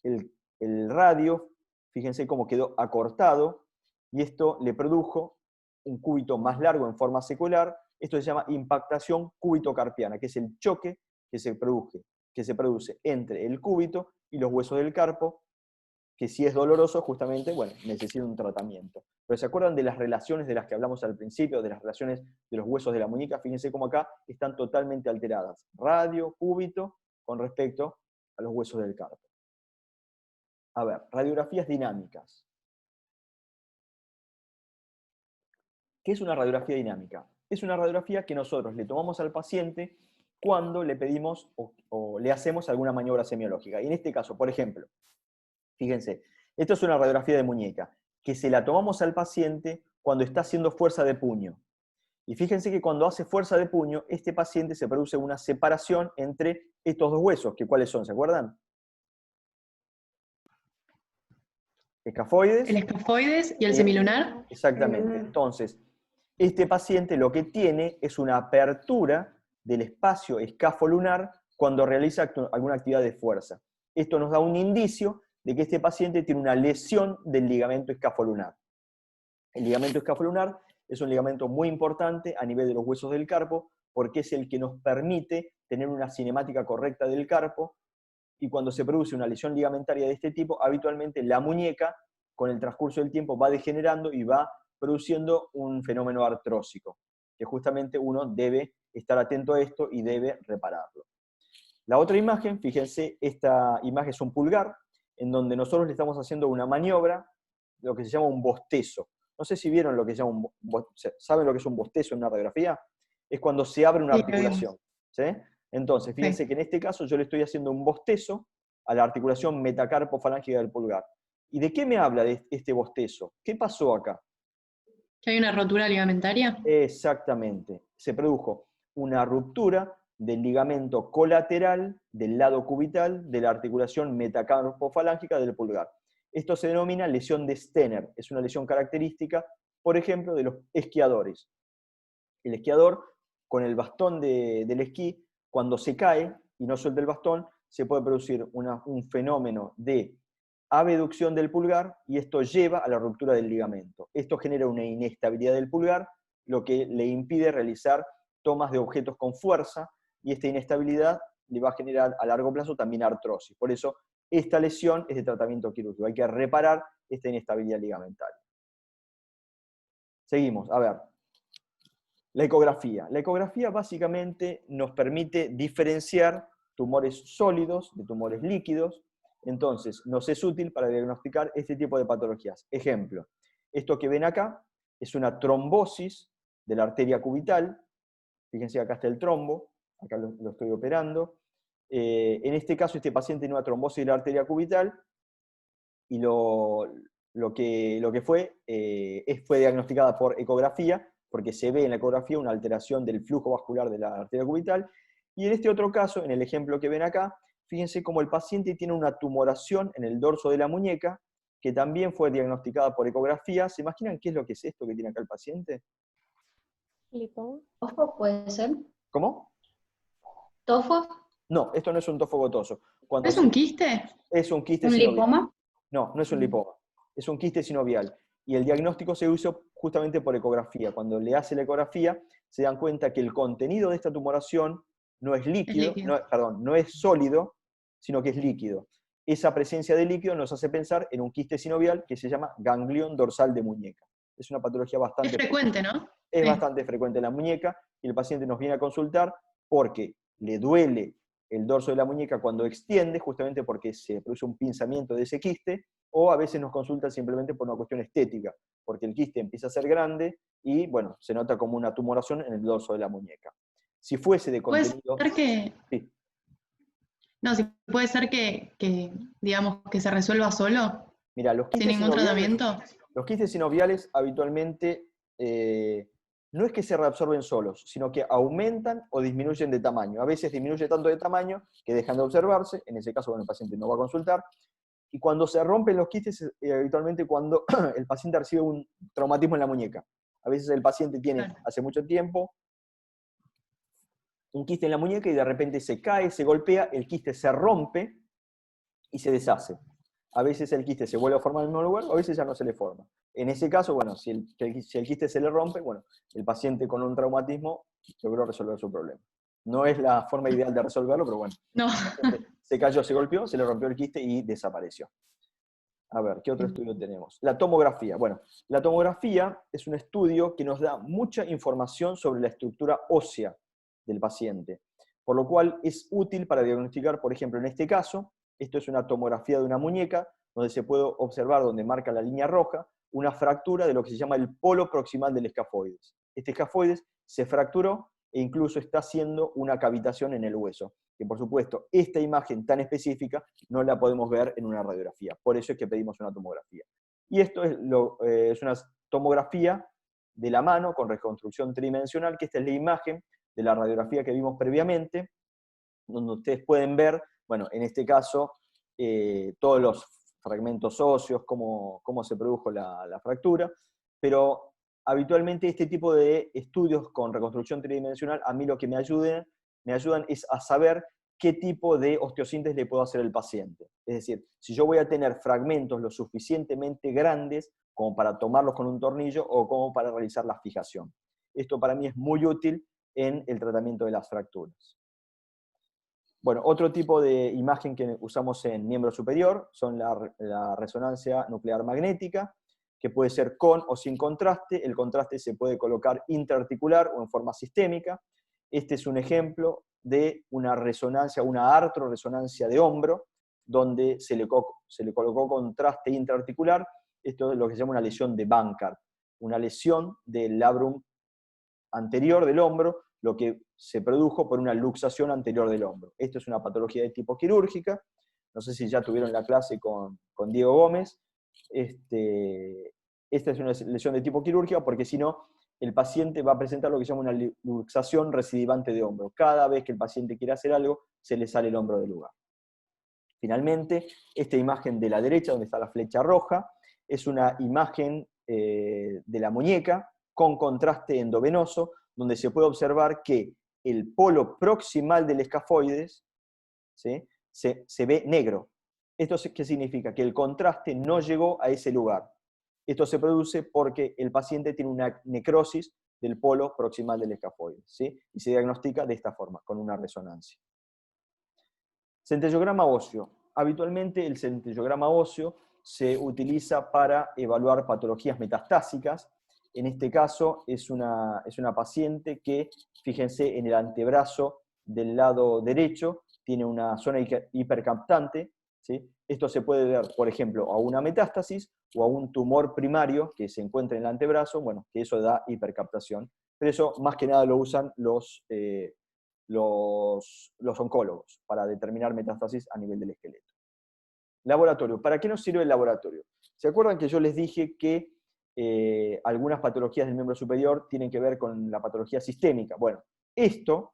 S2: El radio, fíjense cómo quedó acortado, y esto le produjo un cúbito más largo en forma secular. Esto se llama impactación cúbito-carpiana, que es el choque que se produce entre el cúbito y los huesos del carpo, que si es doloroso, justamente, bueno, necesita un tratamiento. Pero ¿se acuerdan de las relaciones de las que hablamos al principio, de las relaciones de los huesos de la muñeca? Fíjense cómo acá están totalmente alteradas. Radio, cúbito, con respecto a los huesos del carpo. A ver, radiografías dinámicas. ¿Qué es una radiografía dinámica? Es una radiografía que nosotros le tomamos al paciente cuando le pedimos o le hacemos alguna maniobra semiológica. Y en este caso, por ejemplo, fíjense, esto es una radiografía de muñeca, que se la tomamos al paciente cuando está haciendo fuerza de puño. Y fíjense que cuando hace fuerza de puño, este paciente se produce una separación entre estos dos huesos, que ¿cuáles son? ¿Se acuerdan? Escafoides.
S11: El escafoides y el semilunar.
S2: Exactamente. Entonces, este paciente lo que tiene es una apertura del espacio escafolunar cuando realiza alguna actividad de fuerza. Esto nos da un indicio de que este paciente tiene una lesión del ligamento escafolunar. El ligamento escafolunar es un ligamento muy importante a nivel de los huesos del carpo, porque es el que nos permite tener una cinemática correcta del carpo, y cuando se produce una lesión ligamentaria de este tipo, habitualmente la muñeca, con el transcurso del tiempo, va degenerando y va produciendo un fenómeno artrósico, que justamente uno debe estar atento a esto y debe repararlo. La otra imagen, fíjense, esta imagen es un pulgar, en donde nosotros le estamos haciendo una maniobra, lo que se llama un bostezo. No sé si vieron lo que se llama ¿saben lo que es un bostezo en una radiografía? Es cuando se abre una articulación. ¿Sí? Entonces, fíjense que en este caso yo le estoy haciendo un bostezo a la articulación metacarpo-falángica del pulgar. ¿Y de qué me habla de este bostezo? ¿Qué pasó acá?
S11: ¿Que hay una rotura ligamentaria?
S2: Exactamente. Se produjo una ruptura del ligamento colateral del lado cubital de la articulación metacarpo-falángica del pulgar. Esto se denomina lesión de Stener. Es una lesión característica, por ejemplo, de los esquiadores. El esquiador, con el bastón del esquí, cuando se cae y no suelta el bastón, se puede producir un fenómeno de abducción del pulgar, y esto lleva a la ruptura del ligamento. Esto genera una inestabilidad del pulgar, lo que le impide realizar tomas de objetos con fuerza, y esta inestabilidad le va a generar a largo plazo también artrosis. Por eso, esta lesión es de tratamiento quirúrgico. Hay que reparar esta inestabilidad ligamentaria. Seguimos, a ver. La ecografía. La ecografía básicamente nos permite diferenciar tumores sólidos de tumores líquidos. Entonces, nos es útil para diagnosticar este tipo de patologías. Ejemplo, esto que ven acá es una trombosis de la arteria cubital. Fíjense, acá está el trombo, acá lo estoy operando. En este caso, este paciente tiene una trombosis de la arteria cubital, y lo que fue diagnosticada por ecografía, porque se ve en la ecografía una alteración del flujo vascular de la arteria cubital. Y en este otro caso, en el ejemplo que ven acá, fíjense cómo el paciente tiene una tumoración en el dorso de la muñeca, que también fue diagnosticada por ecografía. ¿Se imaginan qué es lo que es esto que tiene acá el paciente?
S9: ¿Lipoma? ¿Tofo puede ser?
S2: ¿Cómo?
S9: ¿Tofo?
S2: No, esto no es un tofo gotoso.
S11: ¿Es un quiste?
S2: Es un quiste
S9: ¿Un
S2: sinovial.
S9: lipoma?
S2: No, no es un lipoma. Es un quiste sinovial. Y el diagnóstico se hizo justamente por ecografía. Cuando le hace la ecografía, se dan cuenta que el contenido de esta tumoración no es líquido, no es sólido, sino que es líquido. Esa presencia de líquido nos hace pensar en un quiste sinovial que se llama ganglión dorsal de muñeca. Es una patología bastante
S11: frecuente, ¿no?
S2: Es bastante frecuente en la muñeca, y el paciente nos viene a consultar porque le duele el dorso de la muñeca cuando extiende, justamente porque se produce un pinzamiento de ese quiste, o a veces nos consultan simplemente por una cuestión estética, porque el quiste empieza a ser grande y, bueno, se nota como una tumoración en el dorso de la muñeca. Si fuese de
S11: Puede
S2: contenido...
S11: ser que,
S2: Sí.
S11: no, sí, puede ser que, digamos, que se resuelva solo,
S2: Mira, los
S11: sin
S2: quistes
S11: ningún
S2: sinoviales,
S11: tratamiento.
S2: los quistes sinoviales habitualmente no es que se reabsorben solos, sino que aumentan o disminuyen de tamaño. A veces disminuye tanto de tamaño que dejan de observarse, en ese caso, bueno, el paciente no va a consultar. Y cuando se rompen los quistes, habitualmente cuando el paciente recibe un traumatismo en la muñeca. A veces el paciente tiene,
S11: Claro.
S2: hace mucho tiempo, un quiste en la muñeca y de repente se cae, se golpea, el quiste se rompe y se deshace. A veces el quiste se vuelve a formar en el mismo lugar, o a veces ya no se le forma. En ese caso, bueno, si el quiste se le rompe, bueno, el paciente con un traumatismo logró resolver su problema. No es la forma ideal de resolverlo, pero bueno.
S11: No.
S2: Se cayó, se golpeó, se le rompió el quiste y desapareció. A ver, ¿qué otro estudio tenemos? La tomografía. Bueno, la tomografía es un estudio que nos da mucha información sobre la estructura ósea del paciente, por lo cual es útil para diagnosticar, por ejemplo, en este caso, esto es una tomografía de una muñeca, donde se puede observar, donde marca la línea roja, una fractura de lo que se llama el polo proximal del escafoides. Este escafoides se fracturó e incluso está haciendo una cavitación en el hueso, que por supuesto, esta imagen tan específica no la podemos ver en una radiografía, por eso es que pedimos una tomografía. Y esto es una tomografía de la mano con reconstrucción tridimensional, que esta es la imagen de la radiografía que vimos previamente, donde ustedes pueden ver, bueno, en este caso, todos los fragmentos óseos, cómo se produjo la fractura, pero habitualmente este tipo de estudios con reconstrucción tridimensional, a mí lo que me ayudan es a saber qué tipo de osteosíntesis le puedo hacer al paciente. Es decir, si yo voy a tener fragmentos lo suficientemente grandes como para tomarlos con un tornillo o como para realizar la fijación. Esto para mí es muy útil en el tratamiento de las fracturas. Bueno, otro tipo de imagen que usamos en miembro superior son la resonancia nuclear magnética, que puede ser con o sin contraste. El contraste se puede colocar intraarticular o en forma sistémica. Este es un ejemplo de una resonancia, una artroresonancia de hombro, donde se le colocó contraste intraarticular. Esto es lo que se llama una lesión de Bankart, una lesión del labrum anterior del hombro, lo que se produjo por una luxación anterior del hombro. Esto es una patología de tipo quirúrgica. No sé si ya tuvieron la clase con Diego Gómez. Esta es una lesión de tipo quirúrgica porque si no, el paciente va a presentar lo que se llama una luxación recidivante de hombro. Cada vez que el paciente quiere hacer algo, se le sale el hombro del lugar. Finalmente, esta imagen de la derecha, donde está la flecha roja, es una imagen de la muñeca con contraste endovenoso, donde se puede observar que el polo proximal del escafoides, ¿sí?, se ve negro. ¿Esto qué significa? Que el contraste no llegó a ese lugar. Esto se produce porque el paciente tiene una necrosis del polo proximal del escafoides, ¿sí?, y se diagnostica de esta forma, con una resonancia. Centellograma óseo. Habitualmente el centellograma óseo se utiliza para evaluar patologías metastásicas. En este caso es una paciente que, fíjense, en el antebrazo del lado derecho tiene una zona hipercaptante, ¿sí? Esto se puede ver, por ejemplo, a una metástasis o a un tumor primario que se encuentra en el antebrazo, bueno, que eso da hipercaptación. Pero eso más que nada lo usan los oncólogos para determinar metástasis a nivel del esqueleto. Laboratorio. ¿Para qué nos sirve el laboratorio? ¿Se acuerdan que yo les dije que algunas patologías del miembro superior tienen que ver con la patología sistémica? Bueno, esto,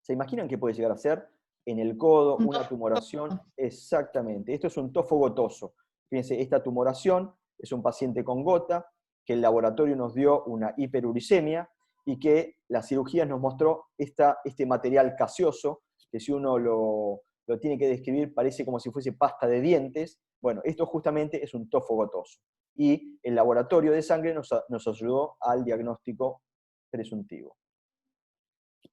S2: ¿se imaginan qué puede llegar a ser? En el codo, una tumoración, exactamente. Esto es un tofo gotoso. Fíjense, esta tumoración es un paciente con gota, que el laboratorio nos dio una hiperuricemia, y que la cirugía nos mostró este material gaseoso, que si uno lo tiene que describir parece como si fuese pasta de dientes. Bueno, esto justamente es un tofo gotoso. Y el laboratorio de sangre nos ayudó al diagnóstico presuntivo.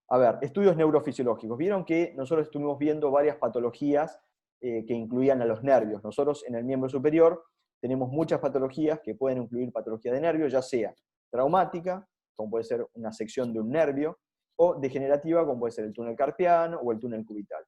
S2: A ver, estudios neurofisiológicos. Vieron que nosotros estuvimos viendo varias patologías que incluían a los nervios. Nosotros en el miembro superior tenemos muchas patologías que pueden incluir patología de nervios, ya sea traumática, como puede ser una sección de un nervio, o degenerativa, como puede ser el túnel carpiano o el túnel cubital.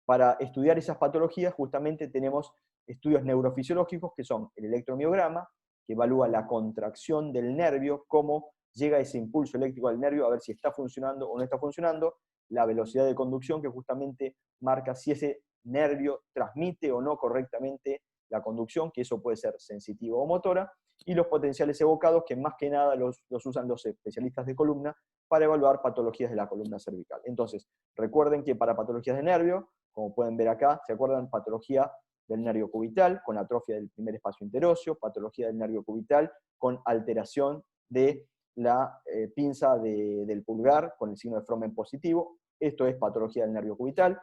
S2: Para estudiar esas patologías, justamente tenemos estudios neurofisiológicos, que son el electromiograma, que evalúa la contracción del nervio, cómo llega ese impulso eléctrico al nervio, a ver si está funcionando o no está funcionando, la velocidad de conducción, que justamente marca si ese nervio transmite o no correctamente la conducción, que eso puede ser sensitiva o motora, y los potenciales evocados, que más que nada los usan los especialistas de columna para evaluar patologías de la columna cervical. Entonces, recuerden que para patologías de nervio, como pueden ver acá, ¿se acuerdan? Patología del nervio cubital, con atrofia del primer espacio interóseo, patología del nervio cubital, con alteración de la pinza del pulgar, con el signo de Fromm positivo. Esto es patología del nervio cubital.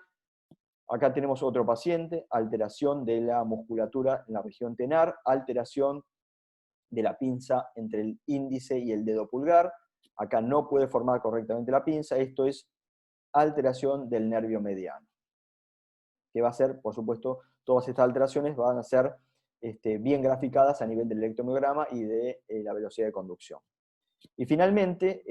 S2: Acá tenemos otro paciente, alteración de la musculatura en la región tenar, alteración de la pinza entre el índice y el dedo pulgar. Acá no puede formar correctamente la pinza, esto es alteración del nervio mediano. Que va a ser, por supuesto, todas estas alteraciones van a ser bien graficadas a nivel del electromiograma y de la velocidad de conducción. Y finalmente,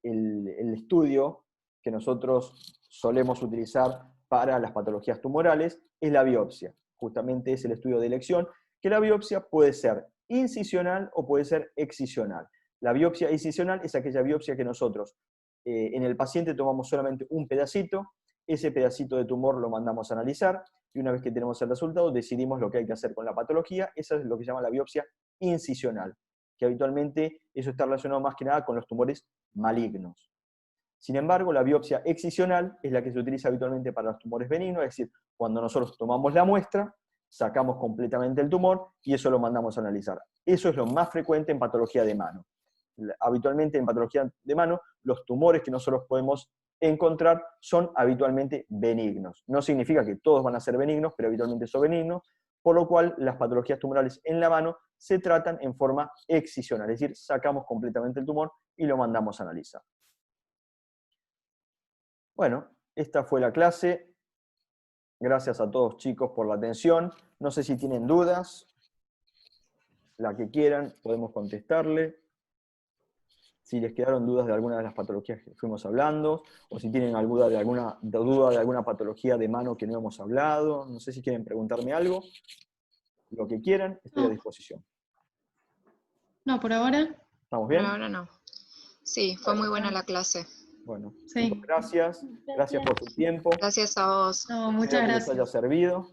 S2: el estudio que nosotros solemos utilizar para las patologías tumorales es la biopsia. Justamente es el estudio de elección, que la biopsia puede ser incisional o puede ser excisional. La biopsia incisional es aquella biopsia que nosotros en el paciente tomamos solamente un pedacito, ese pedacito de tumor lo mandamos a analizar, y una vez que tenemos el resultado decidimos lo que hay que hacer con la patología. Esa es lo que se llama la biopsia incisional, que habitualmente eso está relacionado más que nada con los tumores malignos. Sin embargo, la biopsia excisional es la que se utiliza habitualmente para los tumores benignos, es decir, cuando nosotros tomamos la muestra, sacamos completamente el tumor y eso lo mandamos a analizar. Eso es lo más frecuente en patología de mano. Habitualmente en patología de mano, los tumores que nosotros podemos encontrar son habitualmente benignos. No significa que todos van a ser benignos, pero habitualmente son benignos, por lo cual las patologías tumorales en la mano se tratan en forma excisional, es decir, sacamos completamente el tumor y lo mandamos a analizar. Bueno, esta fue la clase. Gracias a todos, chicos, por la atención. No sé si tienen dudas. La que quieran, podemos contestarle. Si les quedaron dudas de alguna de las patologías que fuimos hablando, o si tienen duda de alguna patología de mano que no hemos hablado. No sé si quieren preguntarme algo. Lo que quieran, estoy a disposición.
S11: No, por ahora.
S2: ¿Estamos bien?
S8: Por ahora no. Sí, fue muy buena la clase.
S2: Bueno,
S11: Sí.
S2: chicos, gracias. Gracias por su tiempo.
S8: Gracias a vos.
S11: No,
S2: Espero
S11: muchas
S2: que les
S11: gracias.
S2: haya servido.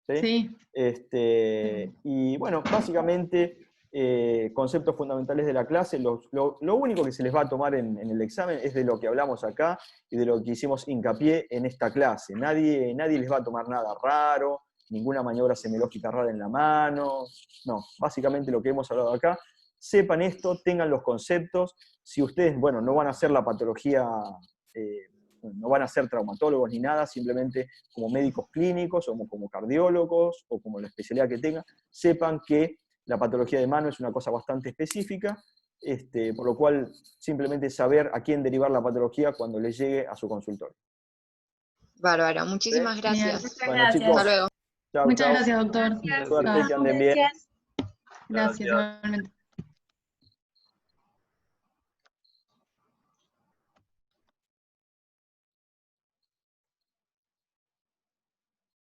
S2: ¿Sí?
S11: Sí.
S2: Y bueno, básicamente, conceptos fundamentales de la clase, lo único que se les va a tomar en el examen es de lo que hablamos acá y de lo que hicimos hincapié en esta clase. Nadie les va a tomar nada raro, ninguna maniobra semiológica rara en la mano. No, básicamente lo que hemos hablado acá. Sepan esto, tengan los conceptos. Si ustedes, bueno, no van a hacer la patología, no van a ser traumatólogos ni nada, simplemente como médicos clínicos o como cardiólogos o como la especialidad que tengan, sepan que la patología de mano es una cosa bastante específica, por lo cual simplemente saber a quién derivar la patología cuando les llegue a su consultorio.
S8: Bárbaro, muchísimas gracias.
S2: Bueno, chicos,
S8: Hasta luego.
S2: chau,
S11: Muchas
S2: chau.
S11: gracias, doctor.
S2: Suerte, que anden bien.
S11: Gracias, igualmente.